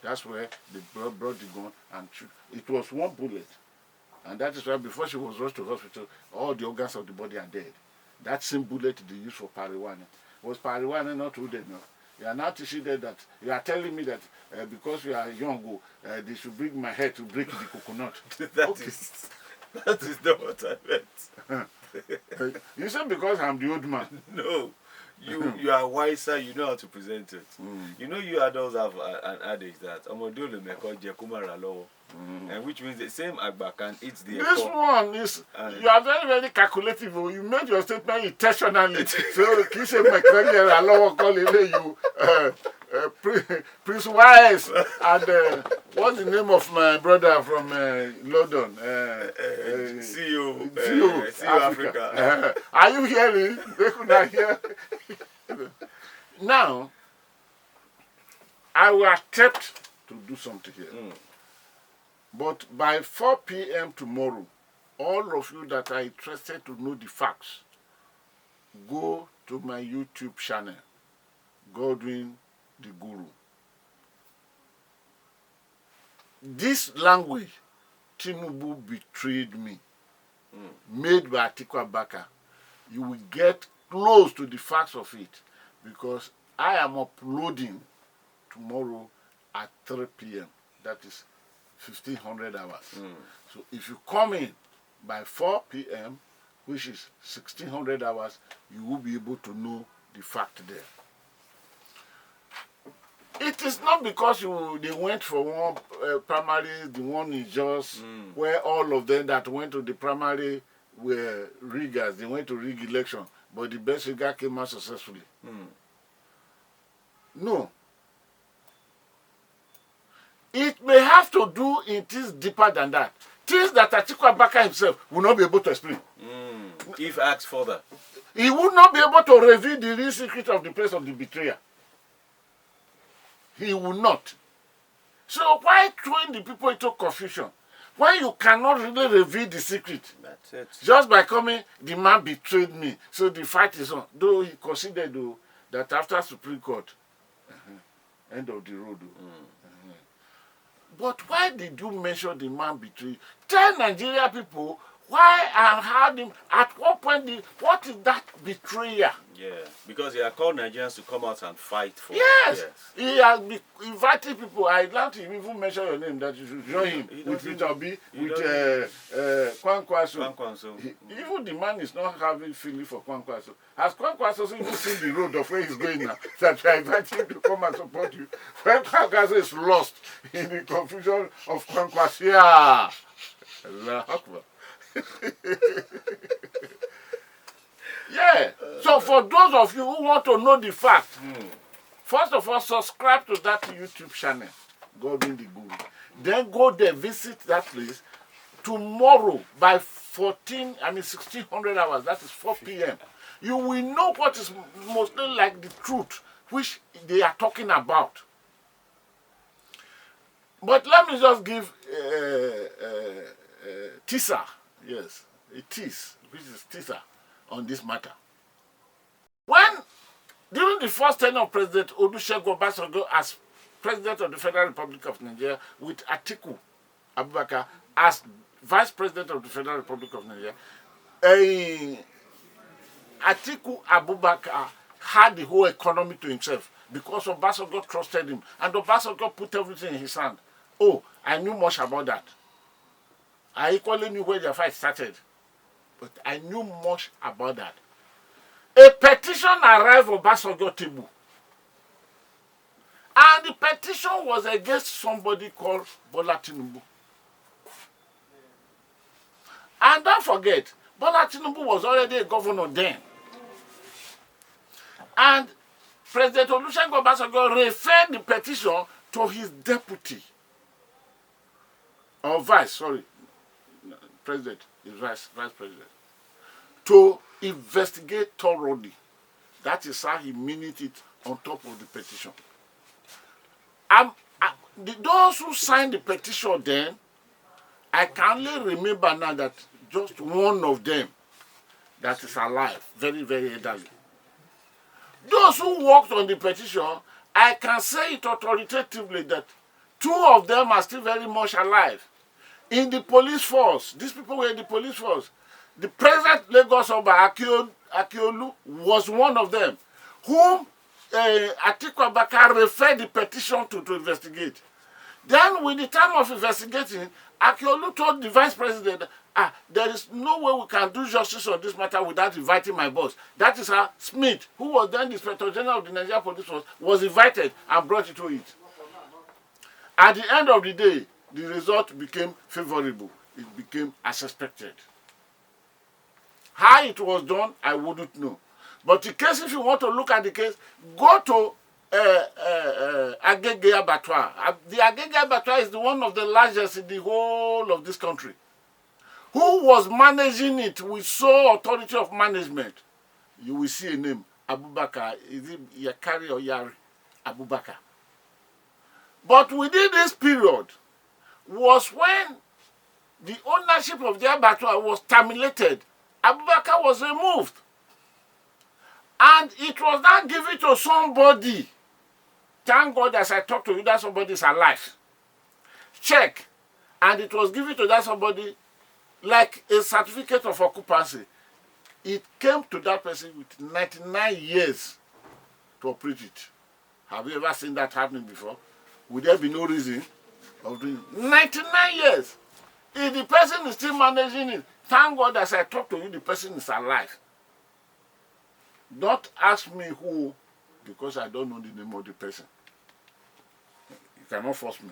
That's where they brought the gun and shoot. It was one bullet. And that is why before she was rushed to hospital, all the organs of the body are dead. That same bullet they used for Pariwane. Was Pariwane not too dead now? You are now teaching them that, you are telling me that because you are young, they should bring my head to break the coconut. That is not what I meant. You said because I'm the old man. No. You are wiser, you know how to present it. You know you adults have an adage that and which means the same Agba can eat the This one is, you are very, very calculative. You made your statement intentionally. So, Prince Wise and what's the name of my brother from London? CEO Africa. Are you hearing? They could not hear. Now, I will attempt to do something here. But by 4 p.m. tomorrow, all of you that are interested to know the facts, go to my YouTube channel, Godwin the Guru. This language, Tinubu betrayed me, made by Atiku Abubakar. You will get close to the facts of it because I am uploading tomorrow at 3 p.m. That is 1500 hours. So if you come in by 4 p.m., which is 1600 hours, you will be able to know the fact there. It is not because they went for one primary, the one is just where all of them that went to the primary were riggers. They went to rig election, but the best rigger came out successfully. No. It may have to do in things deeper than that. Things that Atiku Abubakar himself will not be able to explain. If asked further. He would not be able to reveal the real secret of the place of the betrayer. He will not. So why throwing the people into confusion? When you cannot really reveal the secret. That's it. Just by coming, the man betrayed me. So the fight is on. Though he considered that after Supreme Court, end of the road. But why did you mention the man betrayed? Tell Nigeria people why and how at what point what is that betrayer? Yeah, because he had called Nigerians to come out and fight for Yes. He has invited people. I'd like to even mention your name that you should join him with Peter B, with Kwankwaso. Even the man is not having feeling for Kwankwaso. Has Kwankwaso even seen the road of where he's going now? That you are inviting him to come and support you. When Kwankwaso is lost in the confusion of Kwankwaso, yeah. Allah Akbar. Yeah. So for those of you who want to know the fact, first of all, subscribe to that YouTube channel, Godwin the Guru. Then go there, visit that place. Tomorrow by 1600 hours, that is 4 p.m., you will know what is mostly like the truth, which they are talking about. But let me just give teaser. Yes, it is, which is teaser on this matter. When, during the first tenure of President Olusegun Obasanjo as President of the Federal Republic of Nigeria with Atiku Abubakar as Vice President of the Federal Republic of Nigeria, Atiku Abubakar had the whole economy to himself because Obasanjo trusted him, and Obasanjo put everything in his hand. Oh, I knew much about that. I equally knew where the fight started, but I knew much about that. A petition arrived for Obasanjo table, and the petition was against somebody called Bola Tinubu. And don't forget, Bola Tinubu was already a governor then. And President Olusegun Obasanjo referred the petition to his deputy, or president, his vice president, to investigate thoroughly. That is how he minute it on top of the petition. Those who signed the petition then, I can only remember now that just one of them that is alive, very, very elderly. Those who worked on the petition, I can say it authoritatively that two of them are still very much alive. In the police force, these people were in the police force. The present Lagos Oba Akiolu was one of them, whom Atiku Abubakar referred the petition to investigate. Then, with the time of investigating, Akiolu told the vice president, there is no way we can do justice on this matter without inviting my boss. That is how Smith, who was then the Inspector General of the Nigerian Police Force, was invited and brought into it. At the end of the day, the result became favorable. It became as expected. How it was done, I wouldn't know. But in case, if you want to look at the case, go to Agege Abattoir. The Agege Abattoir is one of the largest in the whole of this country. Who was managing it with sole authority of management? You will see a name, Abubakar. Is it Yakari or Yari? Abubakar. But within this period was when the ownership of the abattoir was terminated. Abubakar was removed. And it was now given to somebody. Thank God, as I talk to you, that somebody is alive. Check. And it was given to that somebody like a certificate of occupancy. It came to that person with 99 years to operate it. Have you ever seen that happening before? Would there be no reason of doing it? 99 years. If the person is still managing it, thank God, as I talk to you, the person is alive. Don't ask me who, because I don't know the name of the person. You cannot force me.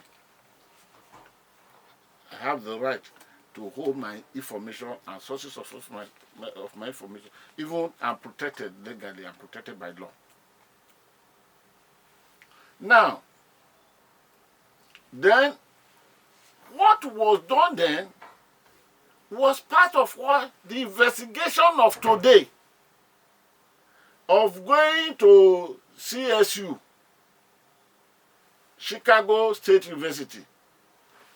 I have the right to hold my information and sources of my information. Even I'm protected legally, I'm protected by law. Now, then, what was done then was part of what the investigation of today, of going to CSU, Chicago State University.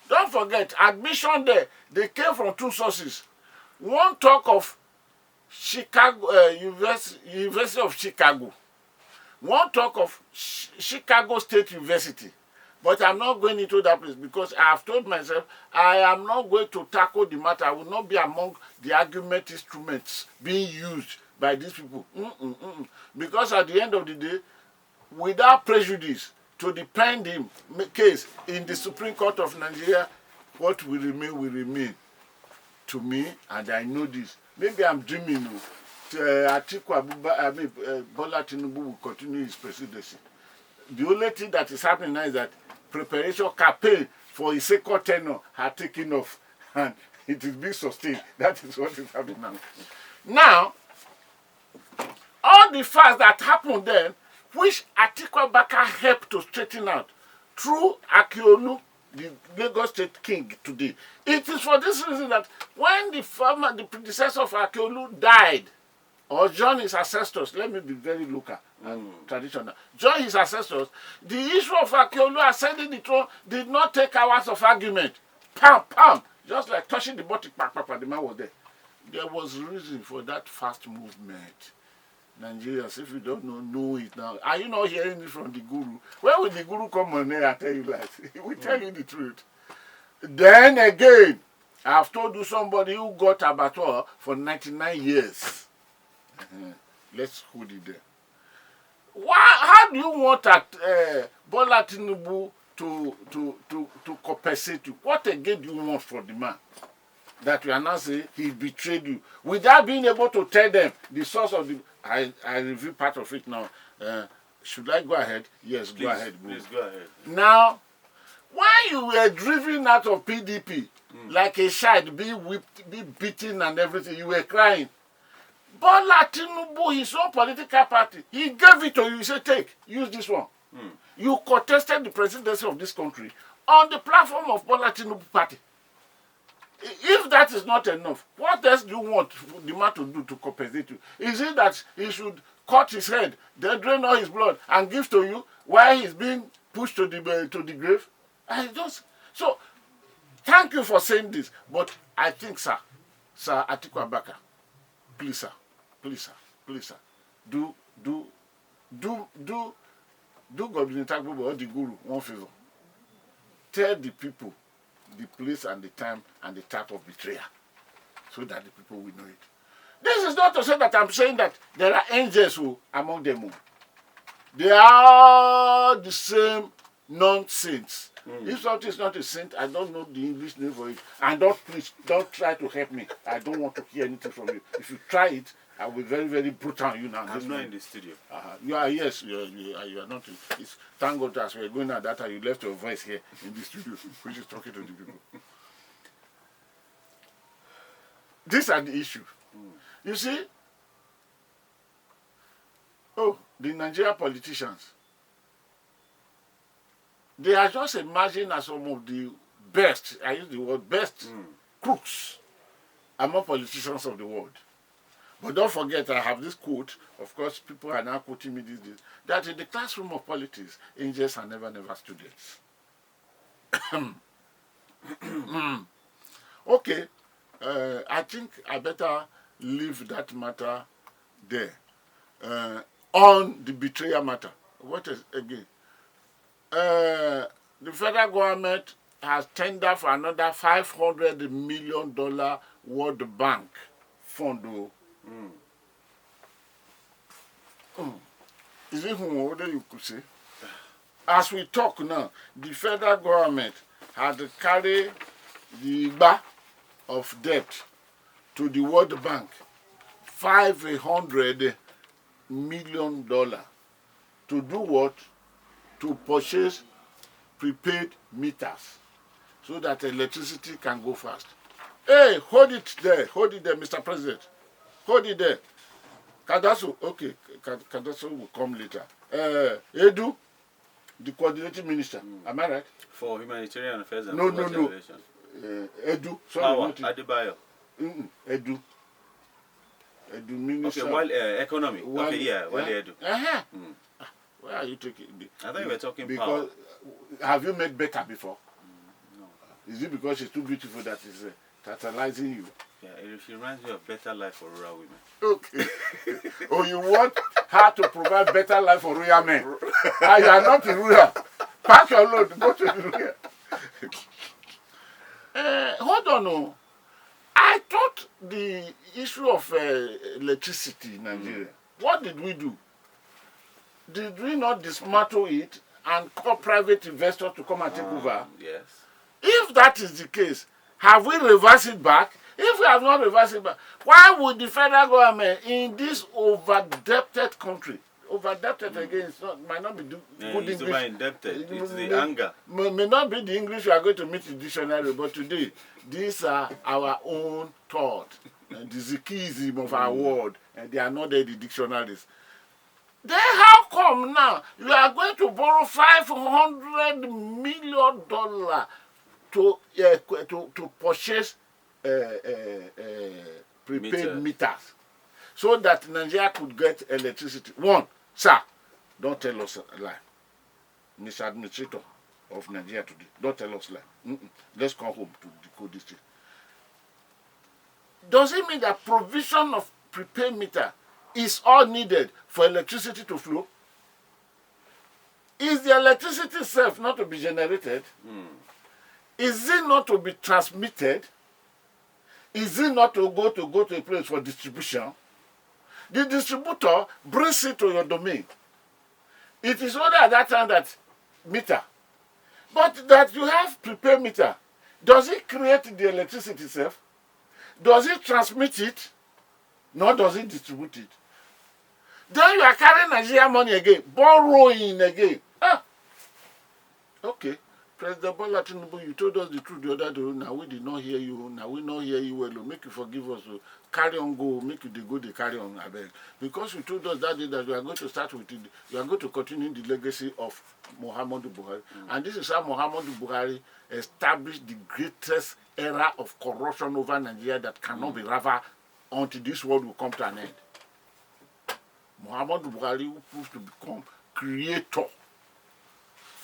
Don't forget, admission there, they came from two sources. One talk of Chicago, University of Chicago. One talk of Chicago State University. But I'm not going into that place because I have told myself I am not going to tackle the matter. I will not be among the argument instruments being used by these people. Because at the end of the day, without prejudice to the pending case in the Supreme Court of Nigeria, what will remain to me, and I know this. Maybe I'm dreaming. Atiku Abubakar, Bola Tinubu will continue his presidency. The only thing that is happening now is that preparation campaign for his second tenure had taken off, and it is being sustained. That is what is happening now. Now, all the facts that happened then, which Atiku Abubakar helped to straighten out through Akiolu, the Lagos State King today. It is for this reason that when the predecessor of Akiolu died, or joined his ancestors, let me be very local and traditional, joined his ancestors, the issue of Akiolu ascending the throne did not take hours of argument. Pam, pam, just like touching the buttock, the man was there. There was reason for that fast movement. Nigerians, if you don't know it now. Are you not hearing it from the guru? Where will the guru come on there and tell you that? He will tell you the truth. Then again, I've told you somebody who got abattoir for 99 years. Let's hold it there. How do you want Bola Tinubu to compensate you? What again do you want from the man? That you are now saying he betrayed you without being able to tell them the source of the. I review part of it now. Should I go ahead? Yes, please, go ahead. Please go ahead. Now, when you were driven out of PDP like a child, be whipped, be beaten and everything, you were crying. Bola Tinubu, his own political party, he gave it to you. He said, take, use this one. You contested the presidency of this country on the platform of Bola Tinubu party. If that is not enough, what else do you want the man to do to compensate you? Is it that he should cut his head, then drain all his blood and give to you while he's being pushed to the grave? So, thank you for saying this, but I think, Sir Atiku Abubakar, please, sir, do Governor Tagbo or the Guru one favor. Tell the people the place and the time and the type of betrayer, so that the people will know it. This is not to say that I'm saying that there are angels who among them. They are the same non-saints. If something is not a saint, I don't know the English name for it. And don't try to help me. I don't want to hear anything from you. If you try it, I will be very, very brutal on you now. I'm not in the studio. You are, yes, you are not. Thank God as we're going at that time, you left your voice here in the studio, which is talking to the people. These are the issues. You see, the Nigerian politicians, they are just emerging as some of the best, I use the word best, crooks among politicians of the world. But don't forget, I have this quote, of course, people are now quoting me these days, that in the classroom of politics, angels are never students. Okay, I think I better leave that matter there. On the betrayal matter, what is again? The federal government has tendered for another $500 million World Bank fund. Is it more than you could say? As we talk now, the federal government had carried the bar of debt to the World Bank, $500 million. To do what? To purchase prepaid meters so that electricity can go fast. Hey, hold it there, Mr. President. Hold it there. Kadasu, okay, Kadasu will come later. Edu, the coordinating minister, am I right? For humanitarian affairs and no. relations. Edu, sorry, Power, Adebayo. Edu minister. Okay, while economy. While Edu. Where are you taking? I thought you were talking because power. Have you met better before? No. Is it because she's too beautiful that is tantalizing you? Yeah, she reminds me of better life for rural women. Okay. Oh, you want her to provide better life for rural men? You are not in rural. Pack your load, go to the rural. Hold on. No. I thought the issue of electricity in Nigeria, what did we do? Did we not dismantle it and call private investors to come and take over? Yes. If that is the case, have we reversed it back? If we have not reversed it back, why would the federal government in this over-debted country, again, might not be good English. It's over-indebted. It's the anger. May not be the English we are going to meet in the dictionary, but today, these are our own thought. The Zikism of our world, and they are not there in the dictionaries. Then how come now you are going to borrow $500 million to purchase prepaid meters so that Nigeria could get electricity? One, sir, don't tell us a lie. Mr. Administrator of Nigeria today, don't tell us a lie. Let's come home to decode this thing. Does it mean that provision of prepaid meter is all needed for electricity to flow? Is the electricity itself not to be generated? Is it not to be transmitted? Is it not to go to a place for distribution? The distributor brings it to your domain. It is only at that time that meter. But that you have prepaid meter, does it create the electricity itself? Does it transmit it? Nor does it distribute it. Then you are carrying Nigeria money again, borrowing again. Ah, okay. President Tinubu, you told us the truth the other day. Now we did not hear you. Now we not hear you well. Make you forgive us. Carry on, go. Make you go. They carry on. I beg. Because you told us that day that you are going to start with it. You are going to continue the legacy of Muhammadu Buhari. And this is how Muhammadu Buhari established the greatest era of corruption over Nigeria that cannot be ravished until this world will come to an end. Muhammadu Buhari, who proved to become creator,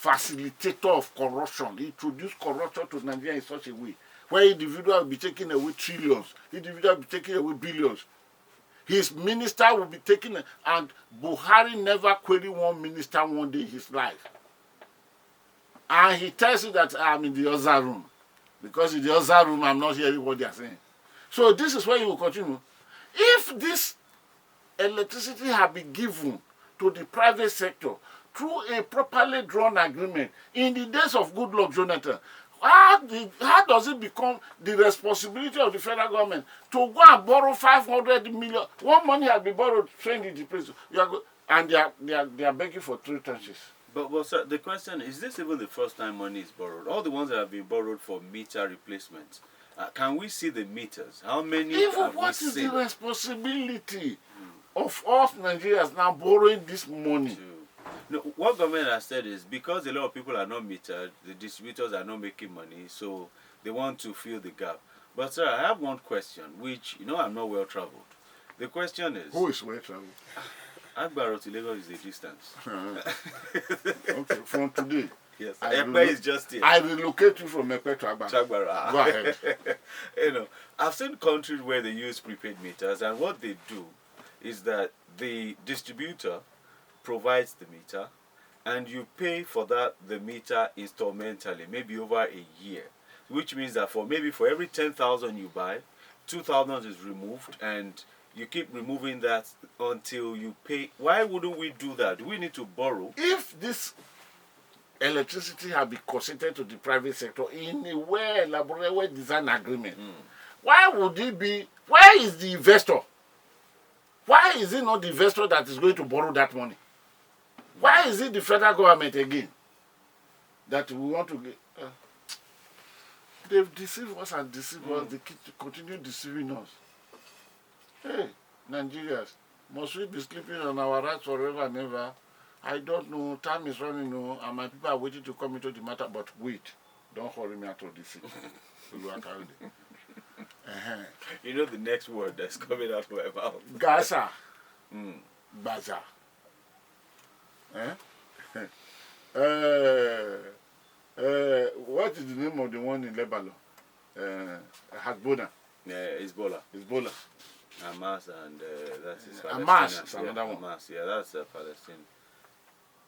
facilitator of corruption. He introduced corruption to Nigeria in such a way where individuals will be taking away trillions, individuals will be taking away billions. His minister will be taking, and Buhari never queried one minister one day in his life. And he tells you that I'm in the other room. Because in the other room, I'm not hearing what they are saying. So this is where you will continue. If this electricity had been given to the private sector through a properly drawn agreement in the days of Goodluck Jonathan, how does it become the responsibility of the federal government to go and borrow 500 million? One money has been borrowed, trained in the place, and they are begging for 3 tranches. But sir, the question is this even the first time money is borrowed? All the ones that have been borrowed for meter replacements. Can we see the meters? How many Even have what we is seen? the responsibility of us Nigerians now borrowing this money? No, what government has said is because a lot of people are not metered, the distributors are not making money, so they want to fill the gap. But sir, I have one question, which, I'm not well traveled. The question is... Who is well traveled? Agbaro to Lagos is a distance. Okay, from today. Yes, Ekpe is just here. I relocate you from Ekpe to Agbaro. Go ahead. I've seen countries where they use prepaid meters, and what they do is that the distributor provides the meter, and you pay for the meter instrumentally, maybe over a year, which means that for every 10,000 you buy, 2,000 is removed, and you keep removing that until you pay. Why wouldn't we do that? Do we need to borrow? If this electricity had been conceded to the private sector in a well-elaborated, well-designed agreement, why would it be? Where is the investor? Why is it not the investor that is going to borrow that money? Why is it the federal government again that we want to get? They've deceived us and deceived us. They continue deceiving us. Hey, Nigerians, must we be sleeping on our rights forever and ever? I don't know. Time is running, and my people are waiting to come into the matter. But wait, don't hurry me out of this. You know the next word that's coming out of my mouth. Gaza. Baza. What is the name of the one in Lebanon? Hezbollah. Yeah, Hezbollah. Hamas and that is Palestine. Hamas is another one. Hamas, yeah, that's Palestine.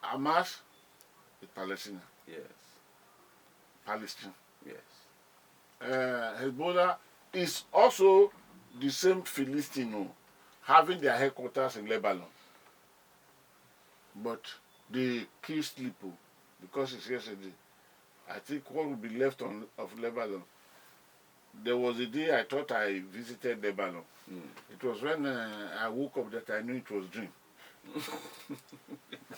Hamas is Palestine. Yes. Palestine. Yes. Hezbollah is also the same Philistine, having their headquarters in Lebanon. But they kill sleep because it's yesterday. I think what will be left of Lebanon. There was a day I thought I visited Lebanon. It was when I woke up that I knew it was a dream.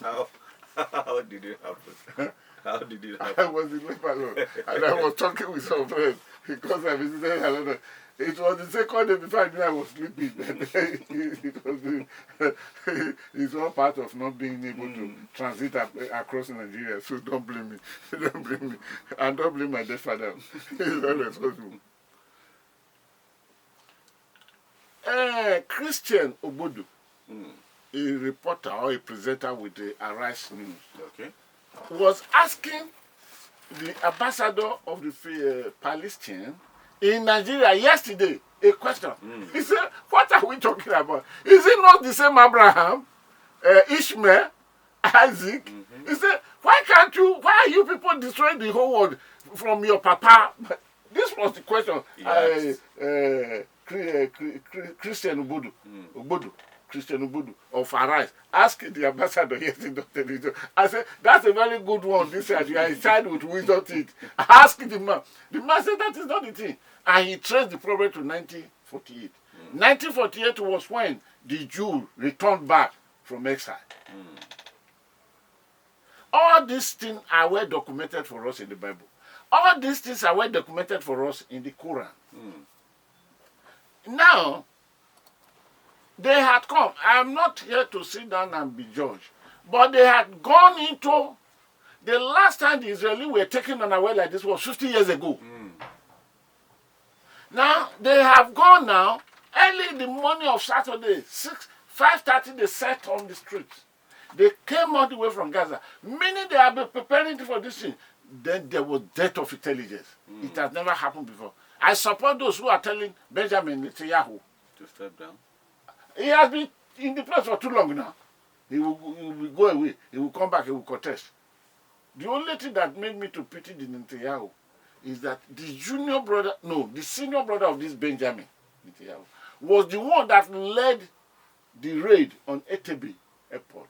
How did it happen? How did it happen? I was in Lebanon and I was talking with some friends because I visited Lebanon. It was the second day before I knew I was sleeping. It's all part of not being able to transit across Nigeria. So don't blame me. Don't blame me. And don't blame my dead father. He's not responsible. Christian Obodo, a reporter or a presenter with the Arise News, was asking the ambassador of the Palestine in Nigeria yesterday a question. He said, what are we talking about? Is it not the same Abraham, Ishmael, Isaac? He said, why are you people destroying the whole world? from your papa. This was the question. Yes. Christian Obodu, Christian Obodu of Arise, asked the ambassador yesterday. I said, that's a very good one. This year, you are a child with wisdom teeth. Ask the man. The man said that is not the thing. And he traced the problem to 1948. 1948 was when the Jew returned back from exile. All these things are well documented for us in the Bible. All these things are well documented for us in the Quran. Now, they had come. I am not here to sit down and be judged. But they had gone into, the last time the Israelis were taken unaware like this was 50 years ago. Now, they have gone now, early in the morning of Saturday, 5:30, they set on the streets. They came all the way from Gaza. Meaning they have been preparing for this thing. Then there was death of intelligence. It has never happened before. I support those who are telling Benjamin Netanyahu to step down. He has been in the place for too long now. He will go away. He will come back. He will contest. The only thing that made me to pity the Netanyahu is that the senior brother of this Benjamin Netanyahu was the one that led the raid on Etebe airport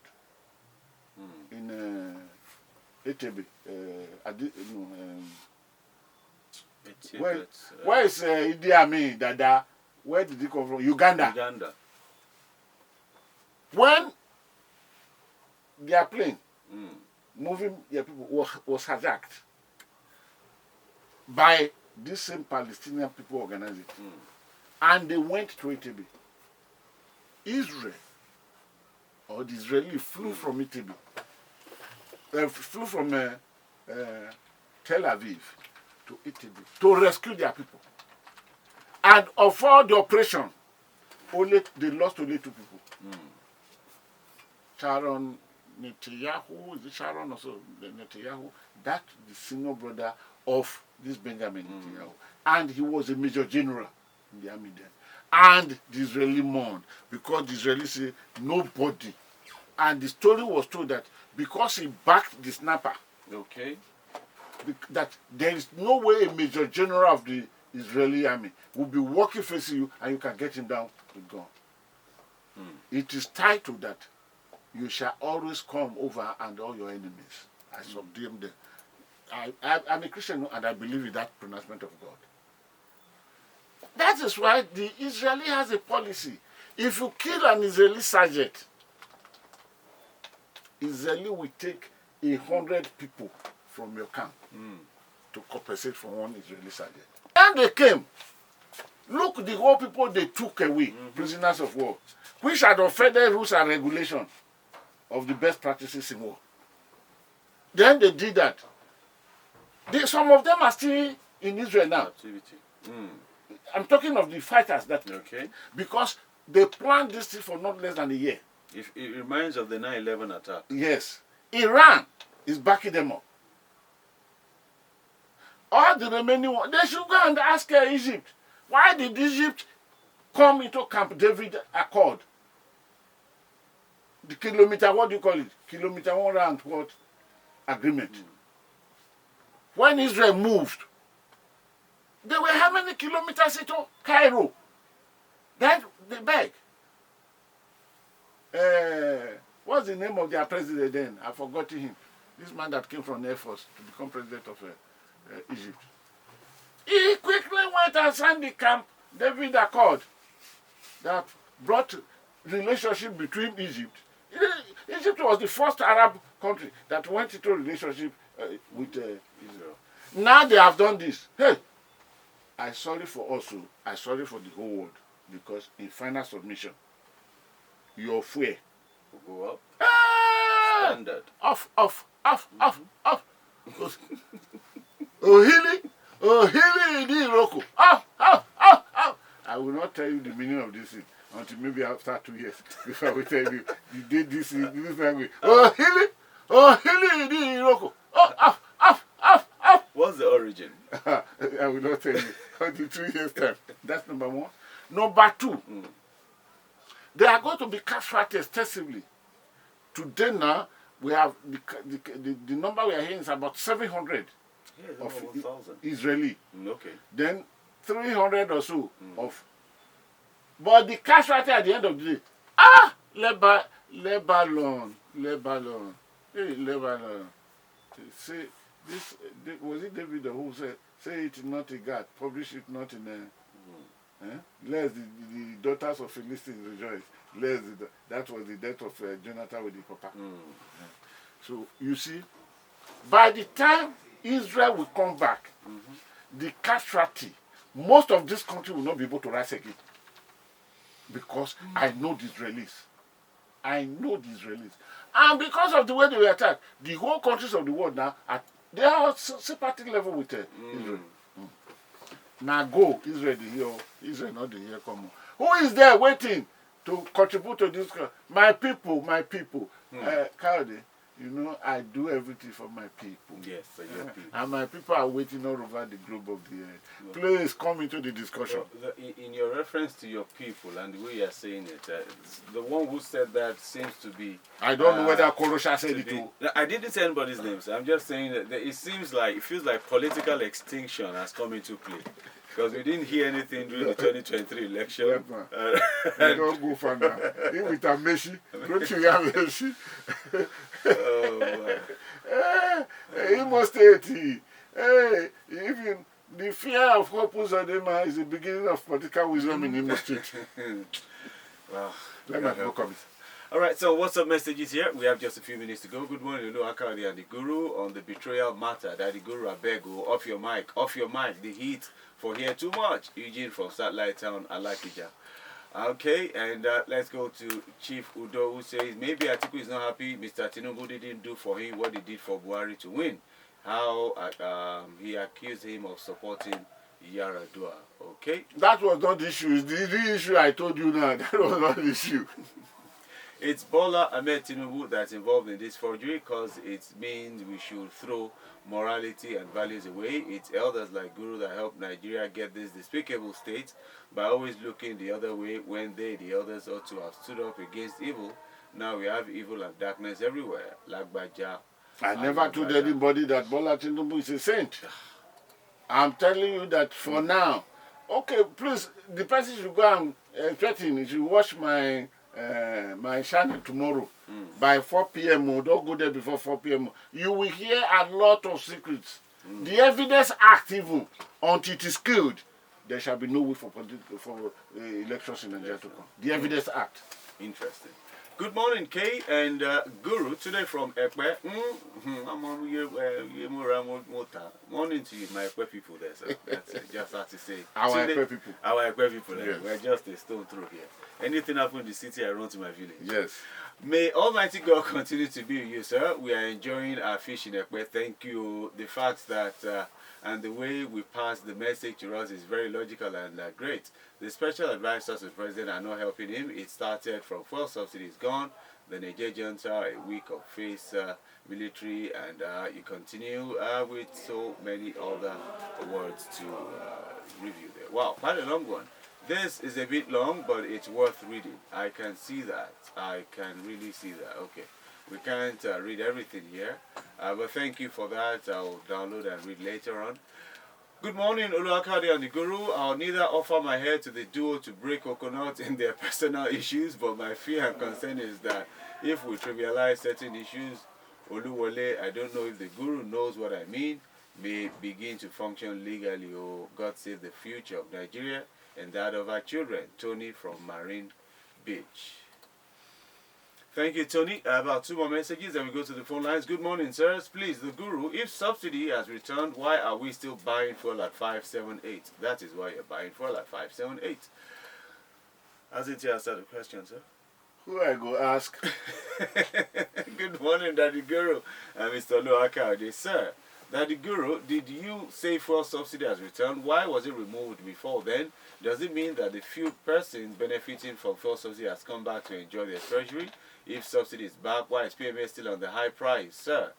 in Etebe. Where is Idi Amin Dada? Where did he come from? Uganda. When their plane moving their people was hijacked by these same Palestinian people organizing, and they went to Etebe. Israel or the Israeli flew from Etebe, flew from Tel Aviv to Etebe to rescue their people. And of all the operation, they lost only 2 people. Sharon Netanyahu, is it Sharon also? Netanyahu, that's the senior brother of this Benjamin Netanyahu. And he was a major general in the army then. And the Israeli mourned because the Israelis say nobody. And the story was told that because he backed the snapper, that there is no way a major general of the Israeli army will be walking facing you and you can get him down with gun. It is tied to that. You shall always come over and all your enemies. I subdue them. I'm a Christian and I believe in that pronouncement of God. That is why the Israeli has a policy. If you kill an Israeli sergeant, Israeli will take 100 people from your camp to compensate for one Israeli sergeant. And they came. Look, the whole people they took away, prisoners of war, which are the offended rules and regulations of the best practices in war. Then they did that. Some of them are still in Israel now. I'm talking of the fighters that because they planned this thing for not less than a year. It reminds of the 9/11 attack. Yes. Iran is backing them up. All the remaining ones, they should go and ask Egypt. Why did Egypt come into Camp David Accord? The kilometer, what do you call it? Kilometer 1 round what? Agreement. When Israel moved, they were how many kilometers into Cairo? Then they beg. What's the name of their president then? I've forgotten him. This man that came from the Air Force to become president of Egypt. He quickly went and signed the Camp David Accord that brought relationship between Egypt. Egypt was the first Arab country that went into a relationship with Israel. Now they have done this. Hey, I'm sorry for us, I'm sorry for the whole world, because in final submission, your fear will go up. Standard. Off. Ohili idi Iroko. I will not tell you the meaning of this thing until maybe after 2 years before we tell you you did this in this language. Ohili idi Iroko. What's the origin? I will not tell you until 2 years time. That's number one. Number two, they are going to be castrated extensively. Today now, we have the number we are hearing is about 700 Yeah, it's of over 1,000. Israeli. Okay. Then 300 or so of. But the casualty at the end of the day, Lebanon. Hey, Lebanon. Say this. Was it David who said, "Say it not in God, publish it not in Lest the daughters of Philistines rejoice." That was the death of Jonathan with the copper. So you see, by the time Israel will come back, the casualty, most of this country will not be able to rise again. Because I know the Israelis. And because of the way they were attacked, the whole countries of the world now, they are sympathetic level with Israel. Now go, Israel the here, Israel not the here come on. Who is there waiting to contribute to this? My people. Kayode, you know, I do everything for my people. Yes, for your people. And my people are waiting all over the globe of the earth. Please come into the discussion. Well, in your reference to your people and the way you are saying it, the one who said that seems to be... I don't know whether Korosha said it too. I didn't say anybody's names. I'm just saying that it feels like political extinction has come into play. Because we didn't hear anything during the 2023 election. Don't go for now. Even with Ameshi, don't you have Ameshi? Imo State. Hey, even the fear of Corpus Adema is the beginning of political wisdom in Imo State. Wow. Let me go comment. All right, so what's up, messages here? We have just a few minutes to go. Good morning, Lulu Akari and the Guru on the betrayal matter. Daddy Guru, I beg you, off your mic. The heat for here too much. Eugene from Satellite Town, Alakija. Okay, and let's go to Chief Udo, who says maybe Atiku is not happy Mr. Tinubu didn't do for him what he did for Buhari to win. How he accused him of supporting Yaradua. Okay? That was not the issue. It's the issue I told you now. That was not the issue. It's Bola Ahmed Tinubu that's involved in this forgery because it means we should throw morality and values away. It's elders like Guru that helped Nigeria get this despicable state by always looking the other way when they, the elders, ought to have stood up against evil. Now we have evil and darkness everywhere. Lagbaja. I never told anybody that Bola Tinubu is a saint. I'm telling you that for now. Okay, please, the person should go and threaten. He should watch my channel tomorrow by 4 p.m. Don't go there before 4 p.m. You will hear a lot of secrets. The Evidence Act, even until it is killed, there shall be no way for elections in Nigeria to come. The Evidence Act. Interesting. Good morning, Kay and Guru. Today from Ekpe. Morning to you, my Ekpe people there. So that's just hard to say. Our Ekpe people. Our Ekpe people there. Yes. We're just a stone throw here. Anything happen in the city, I run to my village. Yes. May Almighty God continue to be with you, sir. We are enjoying our fish in Ekpe. Thank you. The fact that and the way we pass the message to us is very logical and great. The special advisors to the president are not helping him. It started from fuel subsidies gone, the Nigerians are a week of face military, and you continue with so many other words to review there. Wow, quite a long one. This is a bit long, but it's worth reading. I can see that. I can really see that. Okay. We can't read everything here, but thank you for that. I'll download and read later on. Good morning, Oluwakade and the Guru. I'll neither offer my head to the duo to break coconut in their personal issues, but my fear and concern is that if we trivialize certain issues, Oluwole, I don't know if the Guru knows what I mean, may begin to function legally. Oh, God save the future of Nigeria and that of our children. Tony from Marine Beach. Thank you, Tony. About 2 more messages, and we go to the phone lines. Good morning, sirs. Please, the Guru, if subsidy has returned, why are we still buying fuel at 578? That is why you're buying fuel at 578. Hasn't he answered the question, sir? Who I go ask? Good morning, Daddy Guru and Mr. Luakade. Sir, Daddy Guru, did you say fuel subsidy has returned? Why was it removed before then? Does it mean that the few persons benefiting from fuel subsidy has come back to enjoy their treasury? If subsidy is back, why is PMA still on the high price, sir?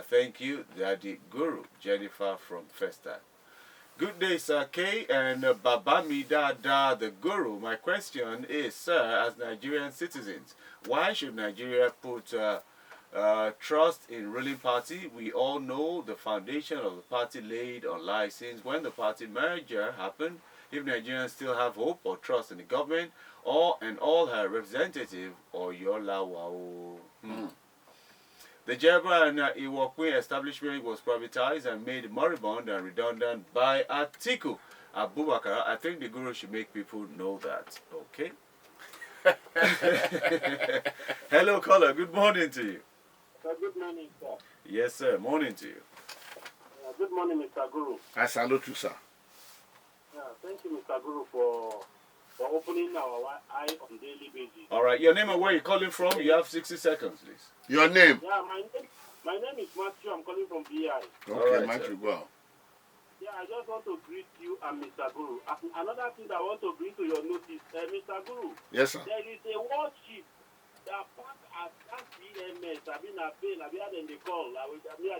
Thank you, Daddy Guru. Jennifer from Festa. Good day, Sir K and Babami Dada, the Guru. My question is, sir, as Nigerian citizens, why should Nigeria put Trust in ruling party. We all know the foundation of the party laid on lies since when the party merger happened. If Nigerians still have hope or trust in the government and all her representative or Yola Wao. The Jebra and Iwakwe establishment was privatized and made moribund and redundant by Atiku Abubakar. I think the Guru should make people know that. Okay. Hello, caller. Good morning to you. Good morning, sir. Yes, sir. Morning to you. Good morning, Mr. Guru. I salute you, sir. Thank you, Mr. Guru, for opening our eye on daily basis. All right. Your name and where you're calling from? You have 60 seconds, please. Your name? Yeah, my name is Matthew. I'm calling from BI. Okay, right, Matthew, go on. Yeah, I just want to greet you and Mr. Guru. Another thing I want to bring to your notice, Mr. Guru. Yes, sir. There is a warship that parked at CMS. I mean, they call.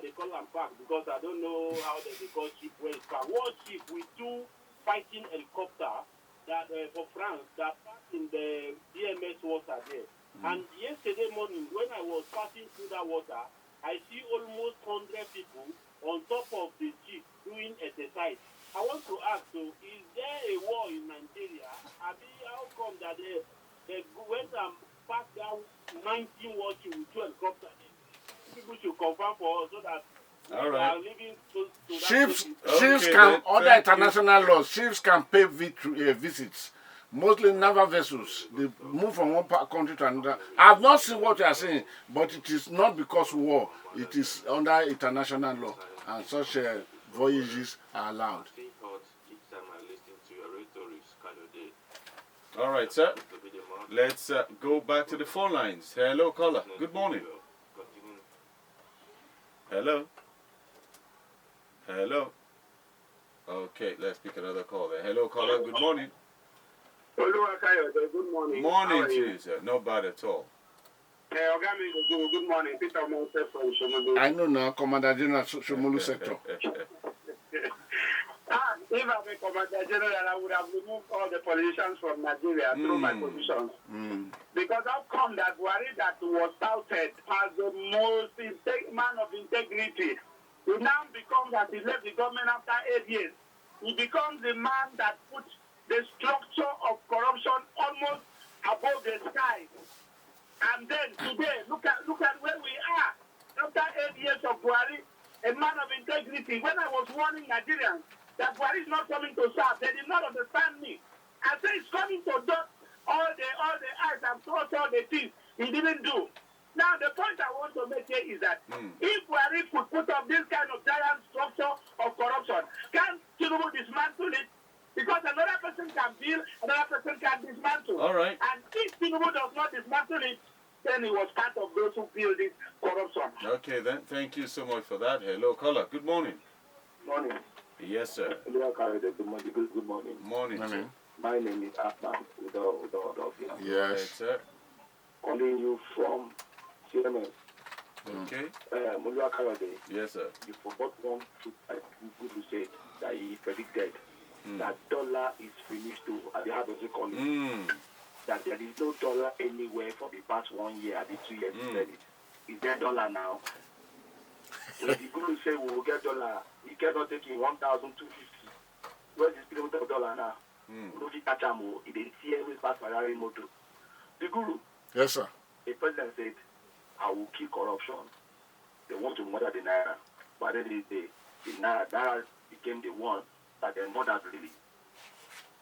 They call and park because I don't know how they call ship where it's parked. Warship with 2 fighting helicopters that for France that parked in the CMS water there. And yesterday morning, when I was passing through that water, I see almost 100 people on top of the ship doing exercise. I want to ask, so is there a war in Nigeria? I mean, how come that they went and packed down 19 warships with 2 helicopters? People should confirm for us so that all we right. are living to that Chiefs Okay, can, then, under thank international laws, chiefs can pay visits. Mostly naval vessels, they move from one country to another. I have not seen what you are saying, but it is not because war. It is under international law, and such voyages are allowed. All right, sir. Let's go back to the phone lines. Hello, caller. Good morning. Hello. Hello. Okay, let's pick another call there. Hello, caller. Good morning. Kayode, good morning. Morning to you, sir. Not bad at all. Good morning. Peter Monte from Shomolu. I know now, Commander General Shomolu sector. If I'm a Commander General, I would have removed all the politicians from Nigeria through my positions. Because how come that Buhari that was touted as the most man of integrity, he now becomes, as he left the government after 8 years, he becomes the man that puts the structure of corruption almost above the sky. And then today, look at where we are. After 8 years of Buhari, a man of integrity. When I was warning Nigerians that Buhari is not coming to serve, they did not understand me. I said he's coming to dot all the eyes and cross all the things he didn't do. Now the point I want to make here is that if Buhari could put up this kind of giant structure of corruption, can Tinubu dismantle it? Because another person can build, another person can dismantle. All right. And if Tinubu does not dismantle it, then he was part of those who build this corruption. Okay, then. Thank you so much for that. Hello, caller. Good morning. Morning. Yes, sir. Good morning. Good morning. Morning, sir. My name is Ahmad. Right, Yes. sir. Calling you from CMS. Okay. Kayode, Yes, sir. you forgot one truth I Google said that he predicted that dollar is finished to, how does it call it? That there is no dollar anywhere for the past 1 year, 2 years. Is there dollar now? When the Guru say we will get dollar, he cannot take in 1,250. Where is the spirit of dollar now? Rufi Kachamo, he didn't see every past Ferrari motor. The Guru, Yes, sir. the president said, I will kill corruption. They want to murder the Naira. But then the Naira became the one that they murdered really.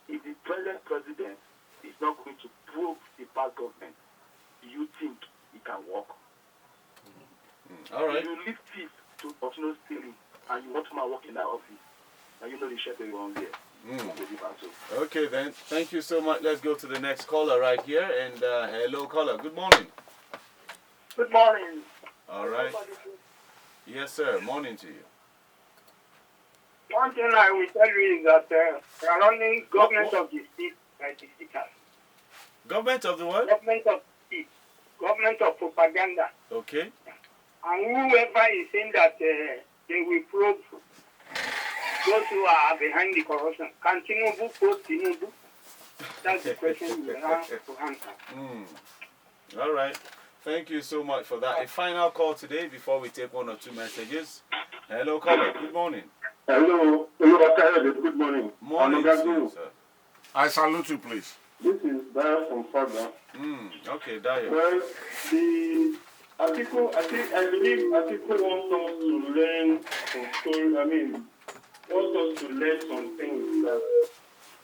If the present president is not going to probe the past government, do you think he can work? All right. If you leave thief to continue stealing and you want to work in that office, and you know the chef is wrong there. Okay, then. Thank you so much. Let's go to the next caller right here. And hello, caller. Good morning. Good morning. All right. Yes, sir. Morning to you. One thing I will tell you is that we are running government of the state by the speakers. Government of the what? Government of state. Government of propaganda. Okay. And whoever is saying that they will probe those who are behind the corruption, can Tinubu probe Tinubu? That's the question you have to answer. All right. Thank you so much for that. A final call today before we take 1 or 2 messages. Hello, caller. Good morning. Hello, Kayode. Good morning. Morning to you, sir. I salute you, please. This is Daya from Fagba. Okay, Dayo. Well, the article, I believe article wants us to learn some story. I mean, wants us to learn some things that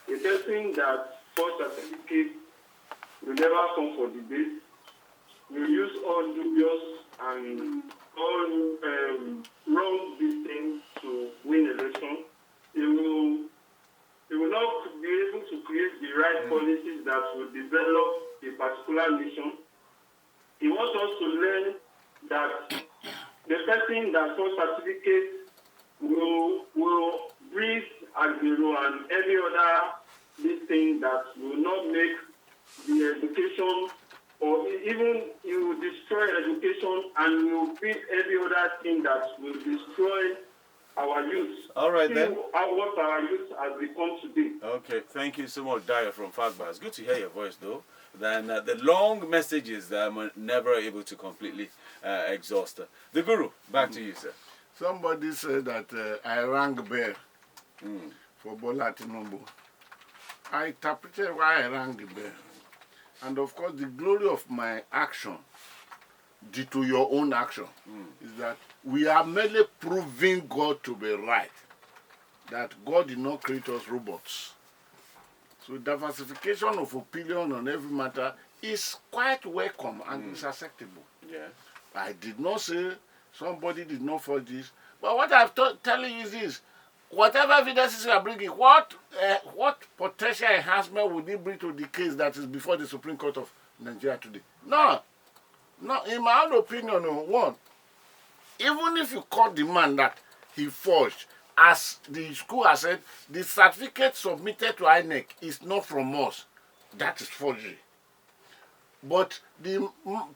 a person that for certificate will never come for debate. Will use all dubious and all wrong these things to win election. They will not be able to create the right policies that will develop a particular nation. He wants us to learn that the person that for certificate will breathe Agbero and every other this thing that will not make the education, or even you will destroy education and you will build every other thing that will destroy our youth. All right, then. What our youth has become today. Okay, thank you so much, Dayo from Fagba. It's good to hear your voice, though. Then the long messages that I'm never able to completely exhaust. The Guru, back to you, sir. Somebody said that I rang bell for Bola Tinubu. I interpreted why I rang the bell. And of course, the glory of my action, due to your own action, is that we are merely proving God to be right. That God did not create us robots. So diversification of opinion on every matter is quite welcome and is acceptable. Yeah. I did not say somebody did not forge this. But what I'm telling you is this. Whatever evidences you are bringing, what potential enhancement would it bring to the case that is before the Supreme Court of Nigeria today? No. No, in my own opinion, one, even if you caught the man that he forged, as the school has said, the certificate submitted to INEC is not from us. That is forgery. But the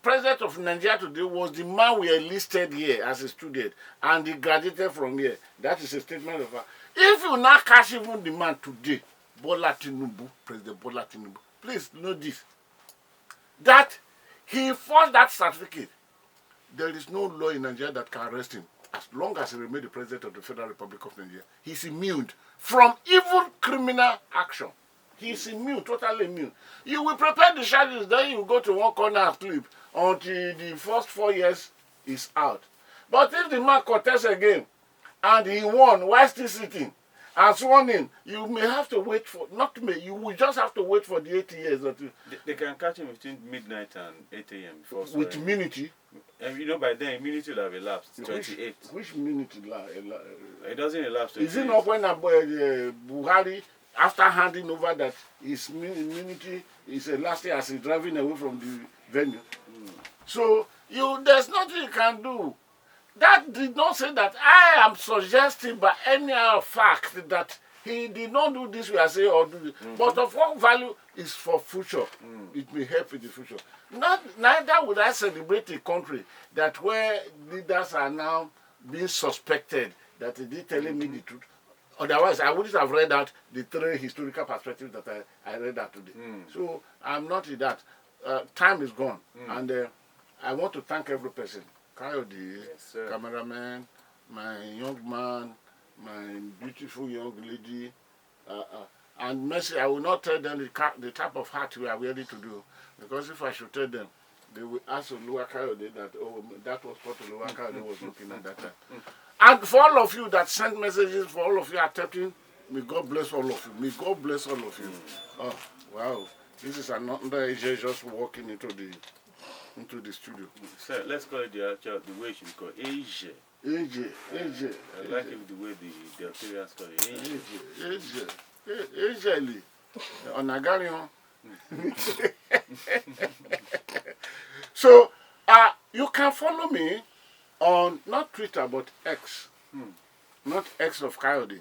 president of Nigeria today was the man we enlisted here as a student, and he graduated from here. That is a statement of fact. If you now catch even the man today, Bola Tinubu, President Bola Tinubu, please know this, that he forged that certificate. There is no law in Nigeria that can arrest him as long as he remains the president of the Federal Republic of Nigeria. He's immune from even criminal action. He's immune, totally immune. You will prepare the charges, then you go to one corner and sleep until the first 4 years is out. But if the man contests again and he won while still sitting and sworn in, you may have to wait for, not me, you will just have to wait for the 8 years. They can catch him between midnight and 8 a.m. before with immunity. And you know, by then, immunity will have elapsed, 28. Which immunity? It doesn't elapse. Is it not when Buhari, after handing over that his immunity is elastic as he's driving away from the venue? So there's nothing you can do. That did not say that I am suggesting by any other fact that he did not do this, we are saying, or do this. But of what value is for future. It may help in the future. Neither would I celebrate a country that where leaders are now being suspected that they did telling me the truth. Otherwise, I wouldn't have read out the 3 historical perspectives that I read out today. So I'm not in that. Time is gone. And I want to thank every person. Kayode, yes, cameraman, my young man, my beautiful young lady. And mercy, I will not tell them the type of hat we are ready to do. Because if I should tell them, they will ask Oluwa Kayode that, oh, that was what Oluwa Kayode was looking at that time. And for all of you that sent messages, for all of you attempting, may God bless all of you. May God bless all of you. Oh, wow. This is another Asia just walking into the studio. Sir, let's call it the way it should be called. Asia. Asia. I like it the way the Algerians call it. Asia. Onagarion. So, you can follow me on not Twitter but X. Not X of Kayode,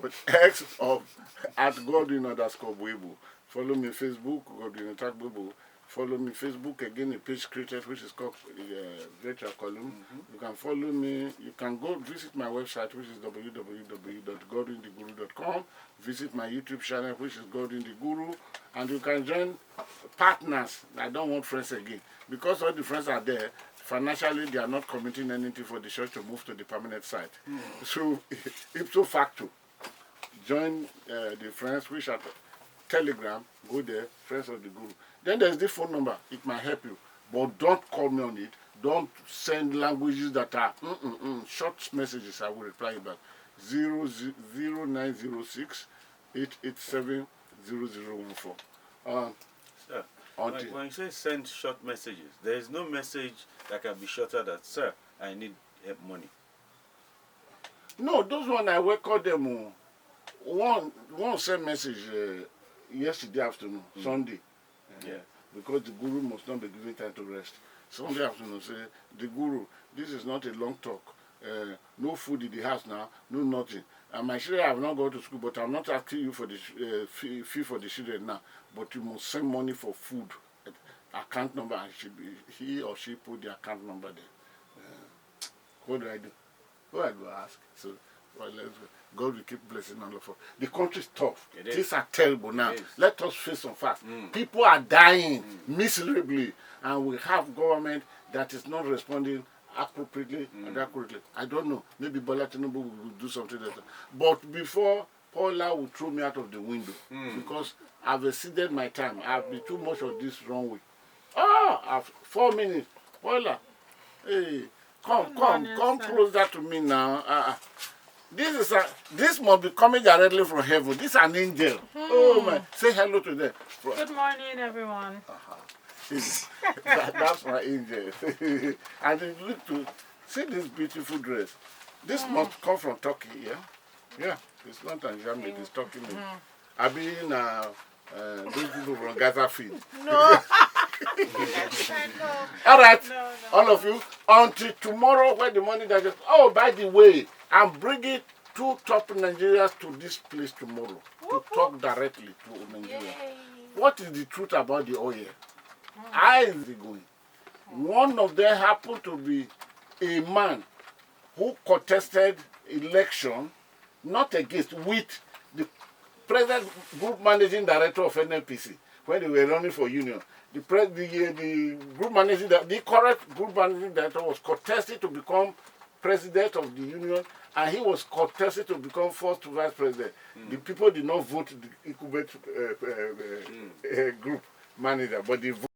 but X of @Godwin_Weibo. Follow me Facebook, Godwin_Weibo. follow me. Facebook, again, a page created which is called Virtual Column. You can follow me. You can go visit my website, which is www.godwintheguru.com. Visit my YouTube channel, which is Godwin the Guru. And you can join partners. I don't want friends again. Because all the friends are there, financially they are not committing anything for the church to move to the permanent site. So, ipso facto, join the friends which are Telegram, go there, Friends of the Guru. Then there's this phone number, it might help you. But don't call me on it. Don't send languages that are short messages. I will reply you back. 0906 887 0014. Sir, when you say send short messages, there is no message that can be shorter than, sir, I need money. No, those one I will call them. One sent message yesterday afternoon, Sunday. Yeah. Because the Guru must not be given time to rest. Sunday afternoon, say, the Guru, this is not a long talk. No food in the house now, no nothing. And my children have not gone to school, but I'm not asking you for the fee for the children now. But you must send money for food. Account number, and he or she put the account number there. What do I do? What do I ask? So, well, let's go. God will keep blessing all of us. The country is tough. Things are terrible now. Let us face some facts. People are dying miserably, and we have government that is not responding appropriately and accurately. I don't know. Maybe Bola Tinubu will do something like that. But before, Paula will throw me out of the window because I've exceeded my time. I've been too much of this wrong way. I've 4 minutes. Paula, hey, come closer to me now. This must be coming directly from heaven. This is an angel. Oh man, say hello to them. Good morning, everyone. That's my angel. And you look to see this beautiful dress. This must come from Turkey, yeah? Yeah, it's not Tanzania, it's Turkey. I mean, those people from Gaza feed. No. All right, No. all of you, until tomorrow when the money that just, oh, by the way, I'm bringing 2 top Nigerians to this place tomorrow to talk directly to Nigeria. Yay. What is the truth about the oil? How is it going? One of them happened to be a man who contested election, not against, with the present group managing director of NNPC when they were running for union. The correct group managing director was contested to become president of the union, and he was contested to become first vice president. The people did not vote the incumbent group manager, but they voted.